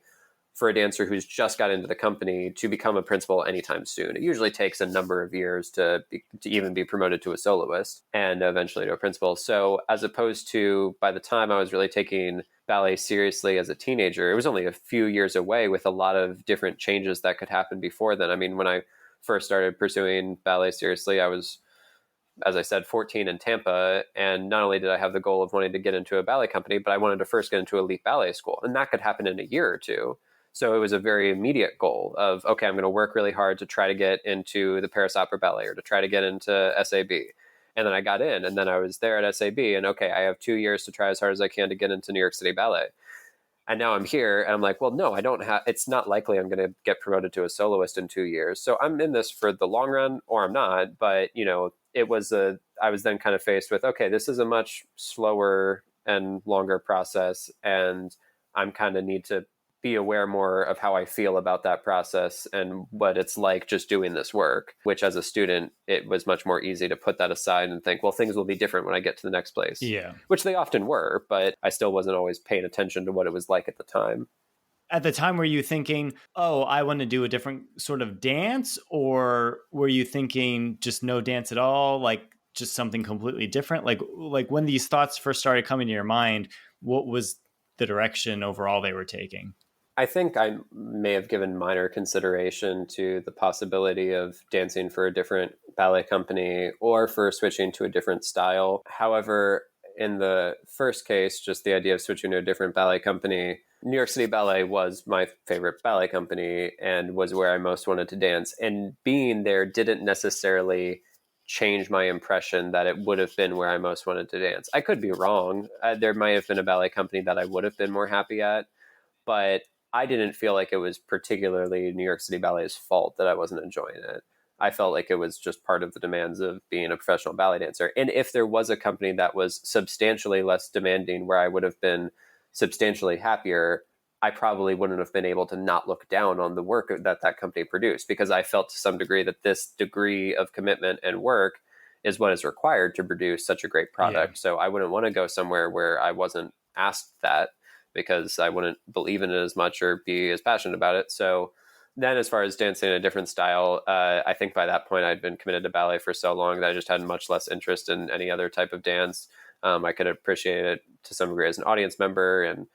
for a dancer who's just got into the company to become a principal anytime soon. It usually takes a number of years to even be promoted to a soloist and eventually to a principal. So as opposed to by the time I was really taking ballet seriously as a teenager, it was only a few years away with a lot of different changes that could happen before then. I mean, when I first started pursuing ballet seriously, I was, as I said, 14 in Tampa. And not only did I have the goal of wanting to get into a ballet company, but I wanted to first get into elite ballet school. And that could happen in a year or two. So it was a very immediate goal of, okay, I'm going to work really hard to try to get into the Paris Opera Ballet or to try to get into SAB. And then I got in, and then I was there at SAB, and okay, I have 2 years to try as hard as I can to get into New York City Ballet. And now I'm here, and I'm like, well, no, I don't have, it's not likely I'm going to get promoted to a soloist in 2 years. So I'm in this for the long run, or I'm not. But, I was then kind of faced with, okay, this is a much slower and longer process, and I'm kind of need to be aware more of how I feel about that process and what it's like just doing this work, which as a student, it was much more easy to put that aside and think, well, things will be different when I get to the next place. Yeah. Which they often were, but I still wasn't always paying attention to what it was like at the time. At the time, were you thinking, oh, I want to do a different sort of dance? Or were you thinking just no dance at all? Like just something completely different? Like when these thoughts first started coming to your mind, what was the direction overall they were taking? I think I may have given minor consideration to the possibility of dancing for a different ballet company or for switching to a different style. However, in the first case, just the idea of switching to a different ballet company, New York City Ballet was my favorite ballet company and was where I most wanted to dance. And being there didn't necessarily change my impression that it would have been where I most wanted to dance. I could be wrong. There might have been a ballet company that I would have been more happy at, but I didn't feel like it was particularly New York City Ballet's fault that I wasn't enjoying it. I felt like it was just part of the demands of being a professional ballet dancer. And if there was a company that was substantially less demanding where I would have been substantially happier, I probably wouldn't have been able to not look down on the work that that company produced, because I felt to some degree that this degree of commitment and work is what is required to produce such a great Yeah. product. So I wouldn't want to go somewhere where I wasn't asked that, because I wouldn't believe in it as much or be as passionate about it. So then as far as dancing in a different style, I think by that point I'd been committed to ballet for so long that I just had much less interest in any other type of dance. I could appreciate it to some degree as an audience member, and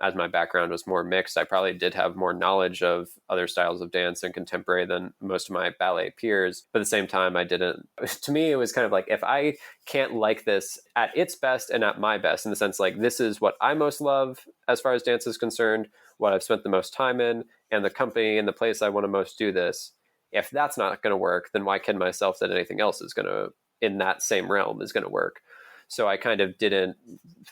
as my background was more mixed, I probably did have more knowledge of other styles of dance and contemporary than most of my ballet peers. But at the same time, I didn't. To me, it was kind of like, if I can't like this at its best and at my best, in the sense like this is what I most love as far as dance is concerned, what I've spent the most time in, and the company and the place I want to most do this. If that's not going to work, then why kid myself that anything else is going to, in that same realm, is going to work? So I kind of didn't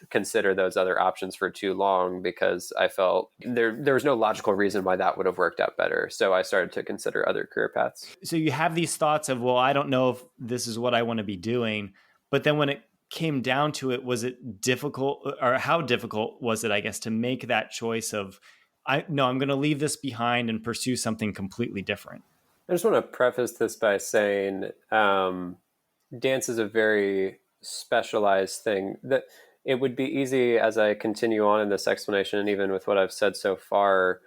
consider those other options for too long, because I felt there was no logical reason why that would have worked out better. So I started to consider other career paths. So you have these thoughts of, well, I don't know if this is what I want to be doing. But then when it came down to it, was it difficult, or how difficult was it, I guess, to make that choice of, I'm going to leave this behind and pursue something completely different? I just want to preface this by saying dance is a very specialized thing. That it would be easy, as I continue on in this explanation, and even with what I've said so far,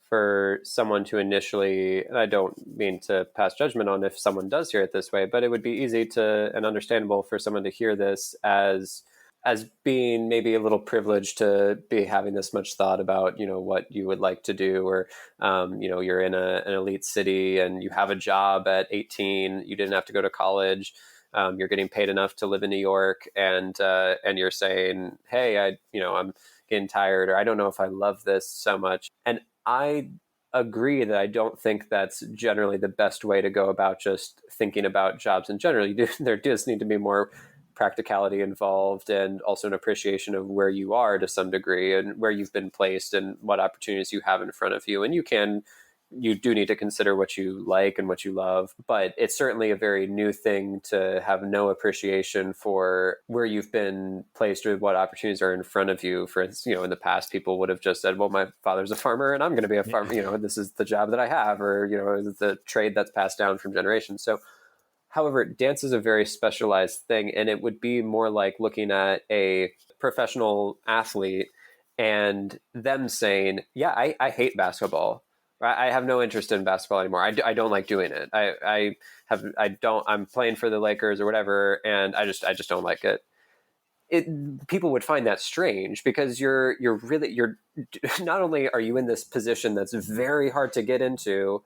for someone to initially, and I don't mean to pass judgment on if someone does hear it this way, but it would be easy to, and understandable for someone to hear this as being maybe a little privileged to be having this much thought about, what you would like to do, or, you're in an elite city and you have a job at 18, you didn't have to go to college. You're getting paid enough to live in New York, and you're saying, hey, I'm getting tired, or I don't know if I love this so much. And I agree that I don't think that's generally the best way to go about just thinking about jobs in general. There does need to be more practicality involved, and also an appreciation of where you are to some degree, and where you've been placed, and what opportunities you have in front of you. And you do need to consider what you like and what you love, but it's certainly a very new thing to have no appreciation for where you've been placed or what opportunities are in front of you. For instance, in the past, people would have just said, well, my father's a farmer and I'm going to be a farmer, this is the job that I have, or, the trade that's passed down from generations. So, however, dance is a very specialized thing, and it would be more like looking at a professional athlete and them saying, yeah, I hate basketball. I have no interest in basketball anymore. I don't like doing it. I'm playing for the Lakers or whatever, and I just don't like it. People would find that strange because you're not only are you in this position that's very hard to get into,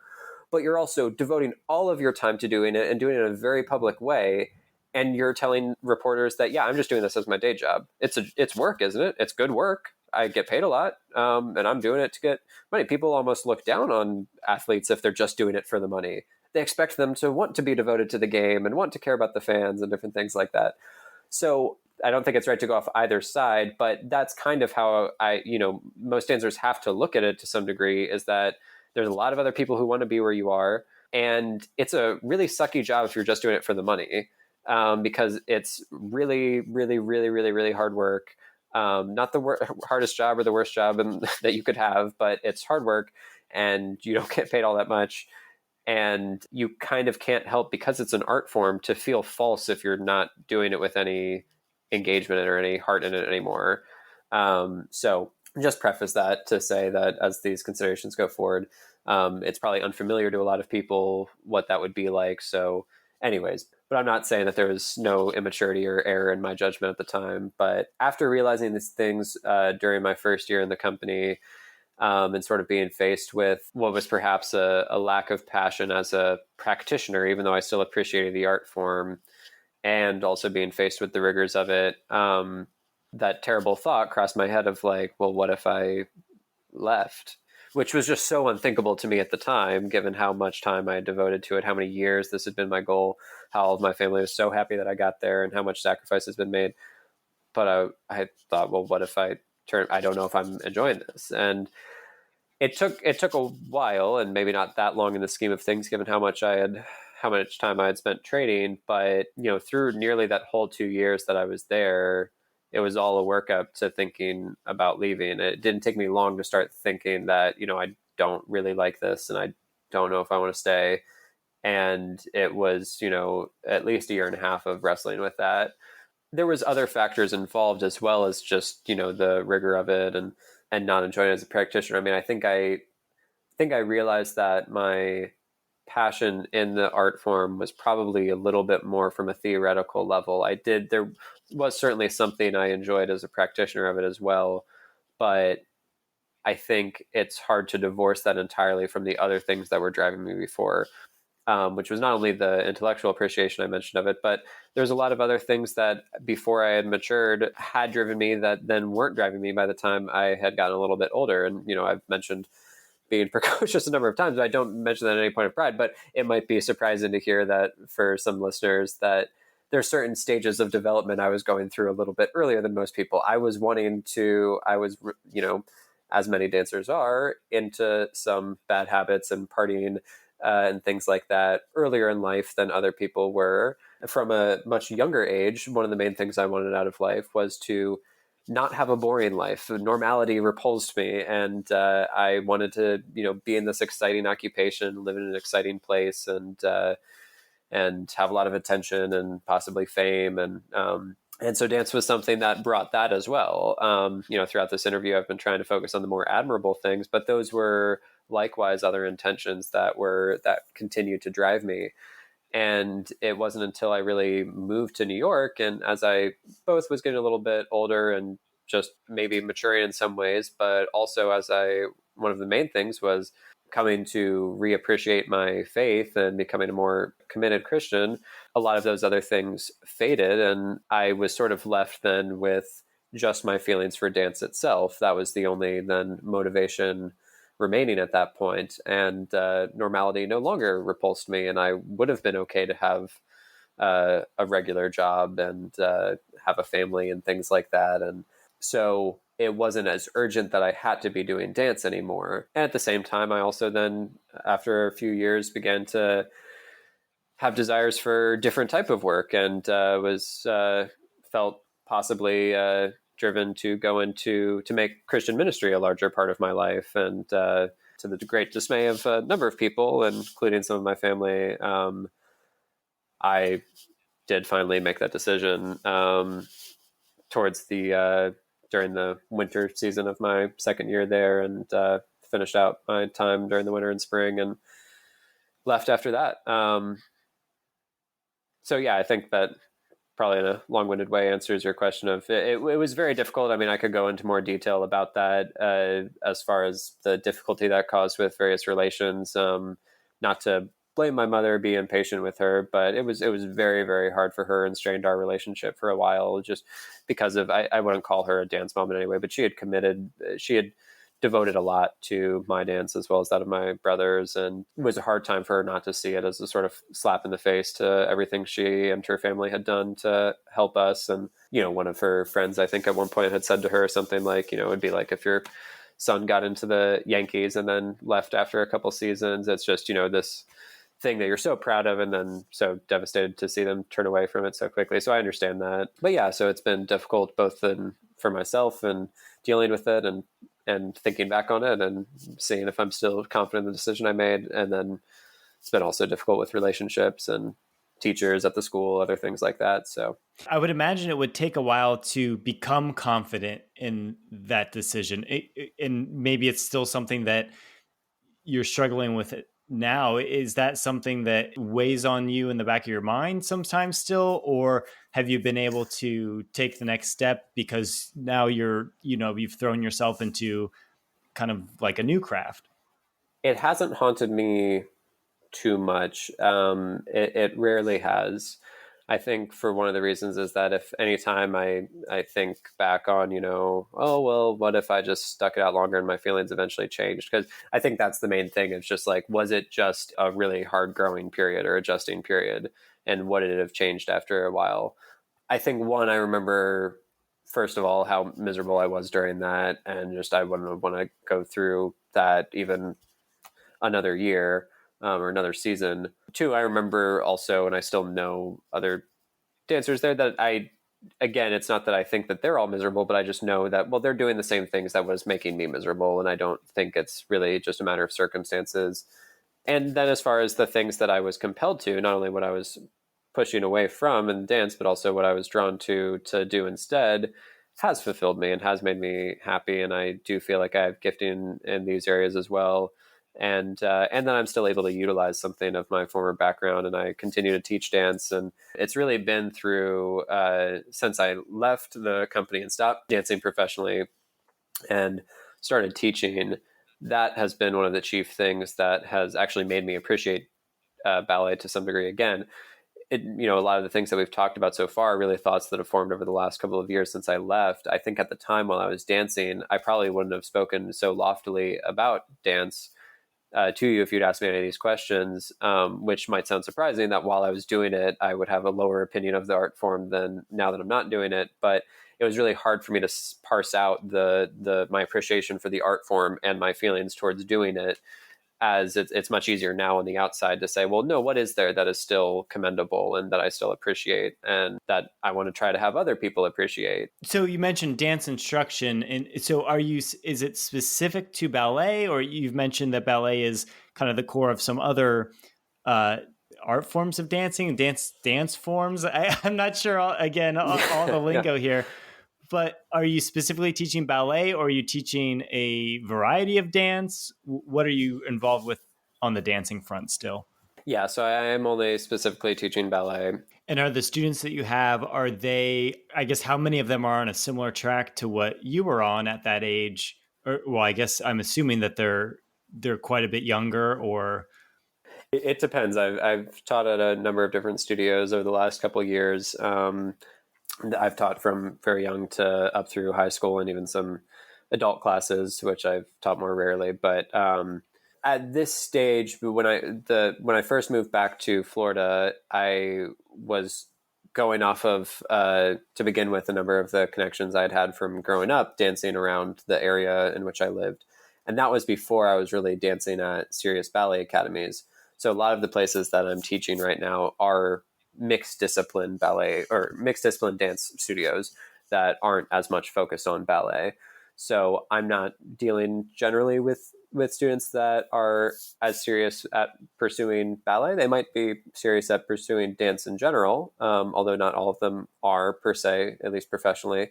but you're also devoting all of your time to doing it and doing it in a very public way. And you're telling reporters that, yeah, I'm just doing this as my day job. It's work, isn't it? It's good work. I get paid a lot, and I'm doing it to get money. People almost look down on athletes if they're just doing it for the money. They expect them to want to be devoted to the game and want to care about the fans and different things like that. So I don't think it's right to go off either side, but that's kind of how most dancers have to look at it to some degree, is that there's a lot of other people who want to be where you are. And it's a really sucky job if you're just doing it for the money, because it's really, really, really, really, really hard work. Not the hardest job or the worst job that you could have, but it's hard work and you don't get paid all that much. And you kind of can't help, because it's an art form, to feel false if you're not doing it with any engagement or any heart in it anymore. So just preface that to say that as these considerations go forward, it's probably unfamiliar to a lot of people what that would be like. So anyways, but I'm not saying that there was no immaturity or error in my judgment at the time. But after realizing these things during my first year in the company, and sort of being faced with what was perhaps a lack of passion as a practitioner, even though I still appreciated the art form, and also being faced with the rigors of it, that terrible thought crossed my head of like, well, what if I left? Which was just so unthinkable to me at the time, given how much time I had devoted to it, how many years this had been my goal, how all of my family was so happy that I got there, and how much sacrifice has been made. But I thought, well, what if I turn? I don't know if I'm enjoying this. And it took a while, and maybe not that long in the scheme of things, given how much time I had spent training. But through nearly that whole 2 years that I was there, it was all a workup to thinking about leaving. It didn't take me long to start thinking that I don't really like this, and I don't know if I want to stay. And it was at least a year and a half of wrestling with that. There was other factors involved as well as just the rigor of it and not enjoying it as a practitioner. I mean, I think I realized that my passion in the art form was probably a little bit more from a theoretical level. There was certainly something I enjoyed as a practitioner of it as well, but I think it's hard to divorce that entirely from the other things that were driving me before. Which was not only the intellectual appreciation I mentioned of it, but there's a lot of other things that before I had matured had driven me that then weren't driving me by the time I had gotten a little bit older. And, I've mentioned being precocious a number of times. I don't mention that at any point of pride, but it might be surprising to hear that for some listeners that there's certain stages of development I was going through a little bit earlier than most people. I was, as many dancers are, into some bad habits and partying and things like that earlier in life than other people were. From a much younger age, one of the main things I wanted out of life was to not have a boring life. Normality repulsed me, and I wanted to, be in this exciting occupation, live in an exciting place, and have a lot of attention and possibly fame, and so dance was something that brought that as well. Throughout this interview, I've been trying to focus on the more admirable things, but those were likewise other intentions that continued to drive me. And it wasn't until I really moved to New York, and as I both was getting a little bit older and just maybe maturing in some ways, but also one of the main things was coming to reappreciate my faith and becoming a more committed Christian, a lot of those other things faded. And I was sort of left then with just my feelings for dance itself. That was the only then motivation remaining at that point. And normality no longer repulsed me. And I would have been okay to have a regular job and have a family and things like that. And so it wasn't as urgent that I had to be doing dance anymore. And at the same time, I also then, after a few years, began to have desires for different type of work, and felt possibly driven to go to make Christian ministry a larger part of my life. And to the great dismay of a number of people, including some of my family, I did finally make that decision towards the during the winter season of my second year there, and finished out my time during the winter and spring and left after that. So yeah, I think that probably in a long-winded way answers your question of it was very difficult. I mean, I could go into more detail about that as far as the difficulty that caused with various relations. Not to blame my mother, be impatient with her, but it was very, very hard for her and strained our relationship for a while, just because of I wouldn't call her a dance mom in any way, but she had devoted a lot to my dance as well as that of my brothers, and it was a hard time for her not to see it as a sort of slap in the face to everything she and her family had done to help us. And one of her friends, I think at one point, had said to her something like, it'd be like if your son got into the Yankees and then left after a couple seasons. It's just this thing that you're so proud of and then so devastated to see them turn away from it so quickly. So I understand that. But yeah, so it's been difficult both for myself and dealing with it and thinking back on it and seeing if I'm still confident in the decision I made. And then it's been also difficult with relationships and teachers at the school, other things like that. So I would imagine it would take a while to become confident in that decision. And maybe it's still something that you're struggling with it now. Is that something that weighs on you in the back of your mind sometimes still, or have you been able to take the next step because now you've thrown yourself into kind of like a new craft? it hasn't haunted me too much. It rarely has. I think for one of the reasons is that if anytime I think back on, oh, well, what if I just stuck it out longer and my feelings eventually changed? Because I think that's the main thing. It's just like, was it just a really hard growing period or adjusting period? And what did it have changed after a while? I think one, I remember, first of all, how miserable I was during that. And just I wouldn't want to go through that even another year or another season. Two, I remember also, and I still know other dancers there that again, it's not that I think that they're all miserable, but I just know that, well, they're doing the same things that was making me miserable. And I don't think it's really just a matter of circumstances. And then as far as the things that I was compelled to, not only what I was pushing away from in dance, but also what I was drawn to do instead, has fulfilled me and has made me happy. And I do feel like I have gifting in these areas as well. And then I'm still able to utilize something of my former background, and I continue to teach dance. And it's really been through since I left the company and stopped dancing professionally and started teaching. That has been one of the chief things that has actually made me appreciate ballet to some degree again. A lot of the things that we've talked about so far are really thoughts that have formed over the last couple of years since I left. I think at the time while I was dancing, I probably wouldn't have spoken so loftily about dance to you if you'd asked me any of these questions, which might sound surprising that while I was doing it, I would have a lower opinion of the art form than now that I'm not doing it. But it was really hard for me to parse out my appreciation for the art form and my feelings towards doing it, as it's much easier now on the outside to say, well, no, what is there that is still commendable and that I still appreciate and that I want to try to have other people appreciate. So you mentioned dance instruction, and so is it specific to ballet, or you've mentioned that ballet is kind of the core of some other uh, art forms of dancing, dance forms? I'm not sure. Again, all the Yeah. lingo here, but are you specifically teaching ballet, or are you teaching a variety of dance? What are you involved with on the dancing front still? Yeah, so I am only specifically teaching ballet. And are the students that you have, are they, I guess, how many of them are on a similar track to what you were on at that age? Or, well, I guess I'm assuming that they're quite a bit younger, or It depends. I've taught at a number of different studios over the last couple of years. I've taught from very young to up through high school and even some adult classes, which I've taught more rarely. But at this stage, when I first moved back to Florida, I was going off of to begin with a number of the connections I'd had from growing up dancing around the area in which I lived, and that was before I was really dancing at serious ballet academies. So a lot of the places that I'm teaching right now are mixed discipline ballet or mixed discipline dance studios that aren't as much focused on ballet. So I'm not dealing generally with students that are as serious at pursuing ballet. They might be serious at pursuing dance in general, although not all of them are per se, at least professionally.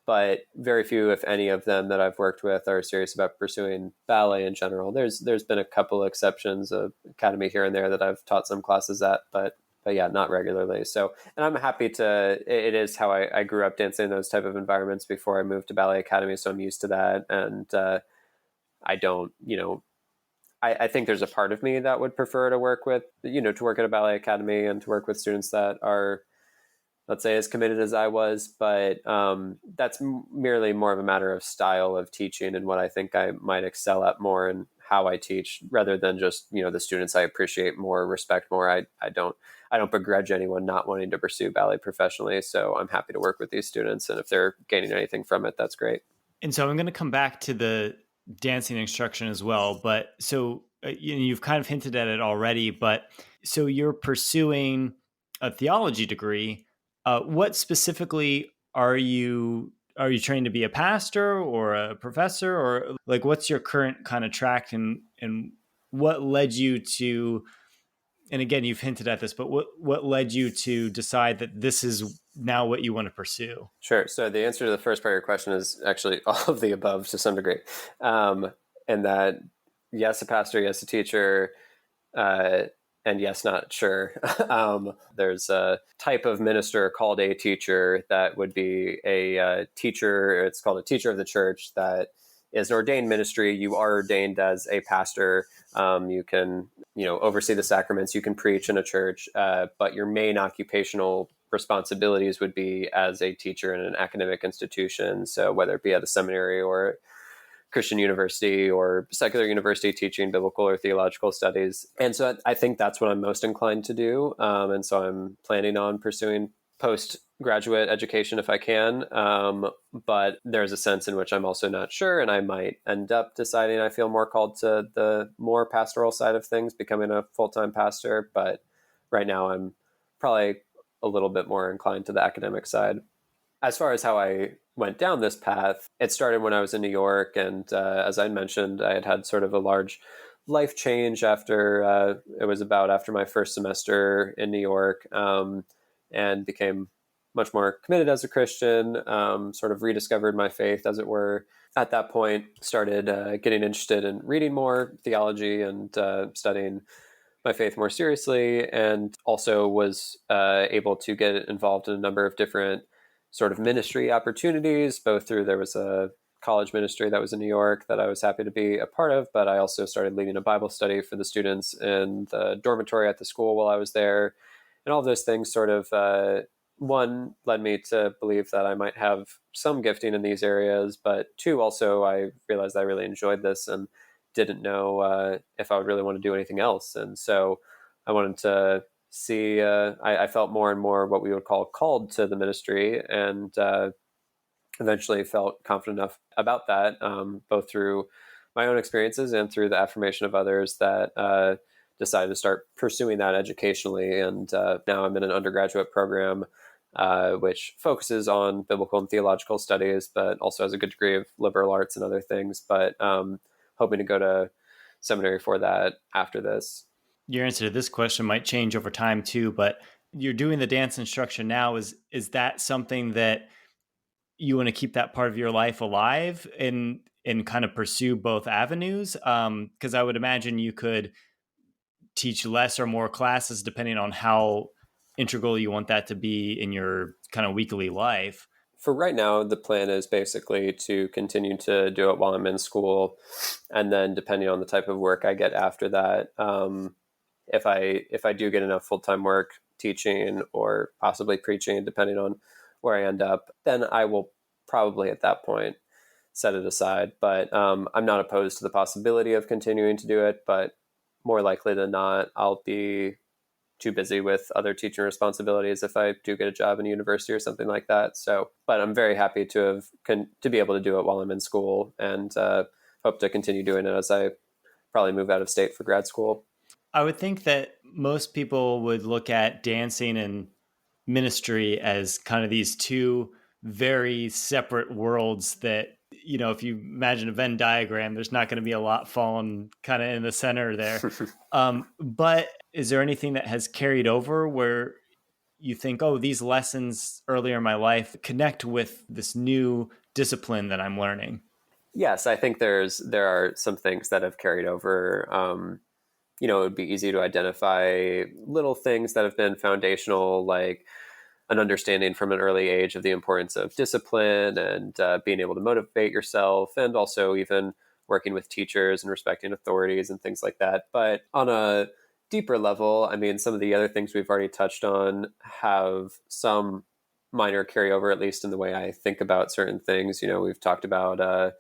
but very few, if any, of them that I've worked with are serious about pursuing ballet in general. There's been a couple exceptions, of academy here and there that I've taught some classes at, but yeah, not regularly. So, and I'm happy to. It is how I grew up dancing in those type of environments before I moved to ballet academy, so I'm used to that. And I don't, I think there's a part of me that would prefer to work with, to work at a ballet academy and to work with students that are, let's say, as committed as I was. But that's merely more of a matter of style of teaching and what I think I might excel at more and how I teach, rather than just, the students I appreciate more, respect more. I don't begrudge anyone not wanting to pursue ballet professionally. So I'm happy to work with these students. And if they're gaining anything from it, that's great. And so I'm going to come back to the dancing instruction as well. But so you've kind of hinted at it already. But so you're pursuing a theology degree. What specifically are you trained to be a pastor or a professor, or like what's your current kind of track, and what led you to? And again, you've hinted at this, but what led you to decide that this is now what you want to pursue? Sure. So the answer to the first part of your question is actually all of the above to some degree. And that, yes, a pastor, yes, a teacher, uh, and yes, not sure. There's a type of minister called a teacher that would be a teacher. It's called a teacher of the church. That is an ordained ministry. You are ordained as a pastor. You can, oversee the sacraments. You can preach in a church, but your main occupational responsibilities would be as a teacher in an academic institution. So whether it be at a seminary or Christian university or secular university, teaching biblical or theological studies. And so I think that's what I'm most inclined to do. And so I'm planning on pursuing postgraduate education if I can. But there's a sense in which I'm also not sure. And I might end up deciding I feel more called to the more pastoral side of things, becoming a full-time pastor. But right now I'm probably a little bit more inclined to the academic side. As far as how I went down this path, it started when I was in New York. And as I mentioned, I had sort of a large life change after it was about after my first semester in New York, and became much more committed as a Christian, sort of rediscovered my faith, as it were. At that point, started getting interested in reading more theology and studying my faith more seriously, and also was able to get involved in a number of different sort of ministry opportunities, both through, there was a college ministry that was in New York that I was happy to be a part of, but I also started leading a Bible study for the students in the dormitory at the school while I was there. And all of those things sort of, one, led me to believe that I might have some gifting in these areas, but two, also I realized I really enjoyed this and didn't know if I would really want to do anything else. And so I wanted to see, I felt more and more what we would call called to the ministry, and eventually felt confident enough about that, both through my own experiences and through the affirmation of others, that decided to start pursuing that educationally. And now I'm in an undergraduate program which focuses on biblical and theological studies, but also has a good degree of liberal arts and other things. But hoping to go to seminary for that after this. Your answer to this question might change over time too, but you're doing the dance instruction now. Is that something that you want to keep that part of your life alive and kind of pursue both avenues? Because I would imagine you could teach less or more classes depending on how integral you want that to be in your kind of weekly life. For right now, the plan is basically to continue to do it while I'm in school, and then depending on the type of work I get after that, if I do get enough full-time work teaching or possibly preaching, depending on where I end up, then I will probably at that point set it aside. But I'm not opposed to the possibility of continuing to do it, but more likely than not, I'll be too busy with other teaching responsibilities if I do get a job in a university or something like that. So, but I'm very happy to have to be able to do it while I'm in school, and hope to continue doing it as I probably move out of state for grad school. I would think that most people would look at dancing and ministry as kind of these two very separate worlds that, if you imagine a Venn diagram, there's not going to be a lot falling kind of in the center there. But is there anything that has carried over where you think, oh, these lessons earlier in my life connect with this new discipline that I'm learning. Yes, I think there are some things that have carried over. It would be easy to identify little things that have been foundational, like an understanding from an early age of the importance of discipline and being able to motivate yourself, and also even working with teachers and respecting authorities and things like that. But on a deeper level, I mean, some of the other things we've already touched on have some minor carryover, at least in the way I think about certain things. We've talked about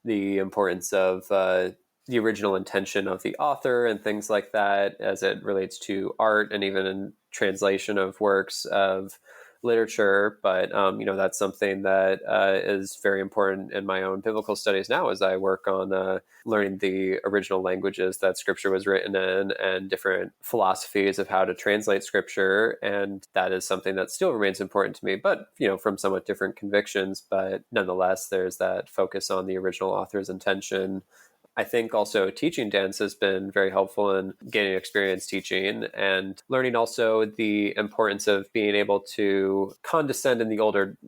the importance of the original intention of the author and things like that as it relates to art and even in translation of works of literature. But that's something that is very important in my own biblical studies now as I work on learning the original languages that scripture was written in and different philosophies of how to translate scripture. And that is something that still remains important to me, but from somewhat different convictions. But nonetheless, there's that focus on the original author's intention. I think also teaching dance has been very helpful in gaining experience teaching and learning also the importance of being able to condescend in the older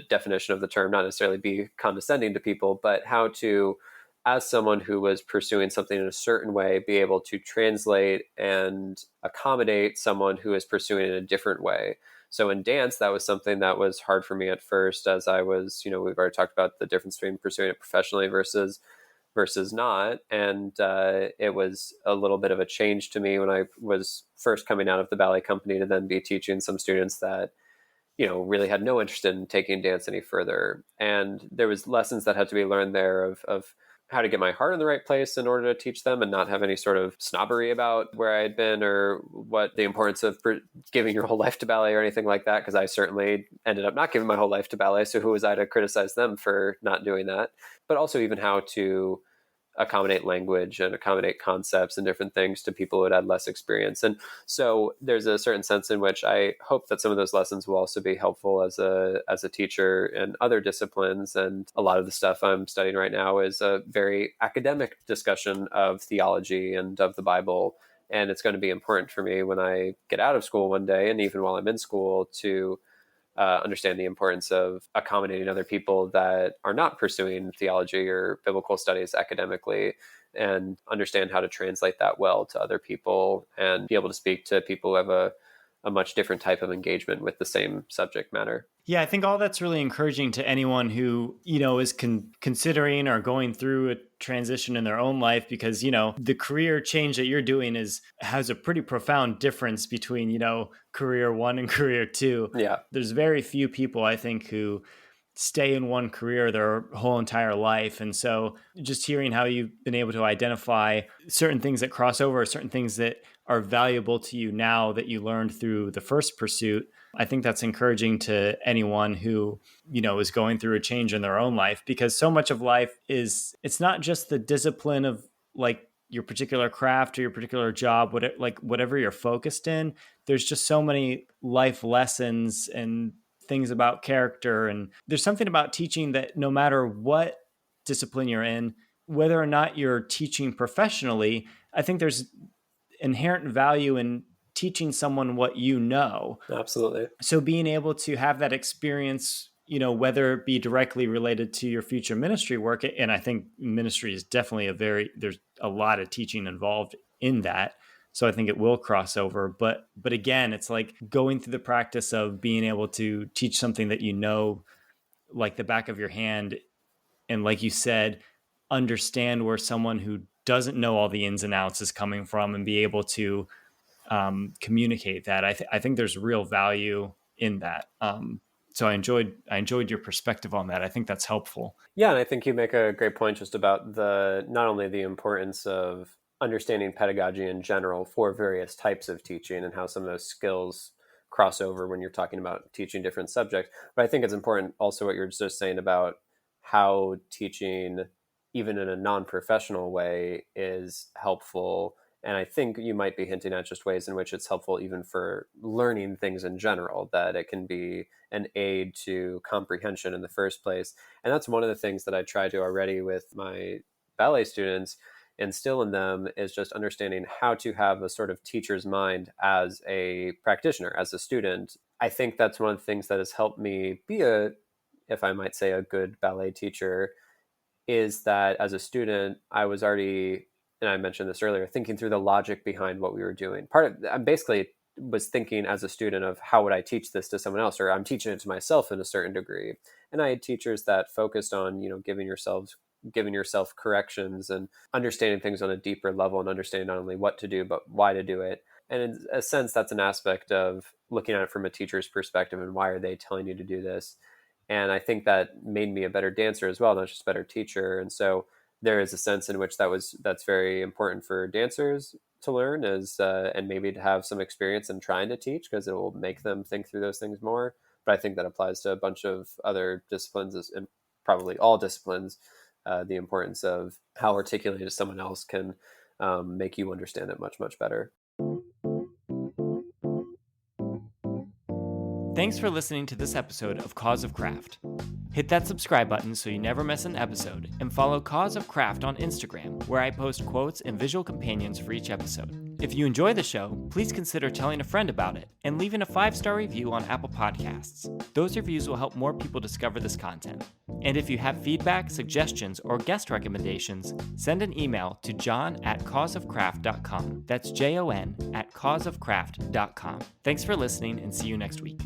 definition of the term, not necessarily be condescending to people, but how to, as someone who was pursuing something in a certain way, be able to translate and accommodate someone who is pursuing it in a different way. So in dance, that was something that was hard for me at first, as I was, we've already talked about the difference between pursuing it professionally versus not. And it was a little bit of a change to me when I was first coming out of the ballet company to then be teaching some students that really had no interest in taking dance any further. And there was lessons that had to be learned there of how to get my heart in the right place in order to teach them and not have any sort of snobbery about where I had been or what the importance of giving your whole life to ballet or anything like that, because I certainly ended up not giving my whole life to ballet. So who was I to criticize them for not doing that? But also even how to accommodate language and accommodate concepts and different things to people who had less experience. And so there's a certain sense in which I hope that some of those lessons will also be helpful as a teacher in other disciplines. And a lot of the stuff I'm studying right now is a very academic discussion of theology and of the Bible. And it's going to be important for me when I get out of school one day, and even while I'm in school, to understand the importance of accommodating other people that are not pursuing theology or biblical studies academically, and understand how to translate that well to other people and be able to speak to people who have a much different type of engagement with the same subject matter. Yeah, I think all that's really encouraging to anyone who, is considering or going through a transition in their own life, because, the career change that you're doing has a pretty profound difference between, career one and career two. Yeah, There's very few people, I think, who stay in one career their whole entire life. And so just hearing how you've been able to identify certain things that cross over, certain things that are valuable to you now that you learned through the first pursuit, I think that's encouraging to anyone who, is going through a change in their own life, because so much of life it's not just the discipline of like your particular craft or your particular job, whatever you're focused in. There's just so many life lessons and things about character. And there's something about teaching that no matter what discipline you're in, whether or not you're teaching professionally, I think there's inherent value in teaching someone what you know. absolutely. So being able to have that experience, whether it be directly related to your future ministry work, and I think ministry is definitely there's a lot of teaching involved in that. So I think it will cross over. But again, it's like going through the practice of being able to teach something that like the back of your hand. And like you said, understand where someone who doesn't know all the ins and outs is coming from and be able to communicate that. I think there's real value in that. So I enjoyed your perspective on that. I think that's helpful. Yeah, and I think you make a great point just about the not only the importance of understanding pedagogy in general for various types of teaching and how some of those skills cross over when you're talking about teaching different subjects, but I think it's important also what you're just saying about how teaching, even in a non-professional way, is helpful. And I think you might be hinting at just ways in which it's helpful even for learning things in general, that it can be an aid to comprehension in the first place. And that's one of the things that I try to already with my ballet students instill in them is just understanding how to have a sort of teacher's mind as a practitioner, as a student. I think that's one of the things that has helped me be if I might say, a good ballet teacher, is that as a student, I was already, and I mentioned this earlier, thinking through the logic behind what we were doing. I basically was thinking as a student of how would I teach this to someone else, or I'm teaching it to myself in a certain degree. And I had teachers that focused on, giving yourself corrections and understanding things on a deeper level and understanding not only what to do, but why to do it. And in a sense, that's an aspect of looking at it from a teacher's perspective and why are they telling you to do this? And I think that made me a better dancer as well, not just a better teacher. And so there is a sense in which that's very important for dancers to learn, and maybe to have some experience in trying to teach, because it will make them think through those things more. But I think that applies to a bunch of other disciplines, and probably all disciplines. The importance of how articulated to someone else can make you understand it much, much better. Thanks for listening to this episode of Cause of Craft. Hit that subscribe button so you never miss an episode, and follow Cause of Craft on Instagram, where I post quotes and visual companions for each episode. If you enjoy the show, please consider telling a friend about it and leaving a 5-star review on Apple Podcasts. Those reviews will help more people discover this content. And if you have feedback, suggestions, or guest recommendations, send an email to john@causeofcraft.com. That's JON@causeofcraft.com. Thanks for listening, and see you next week.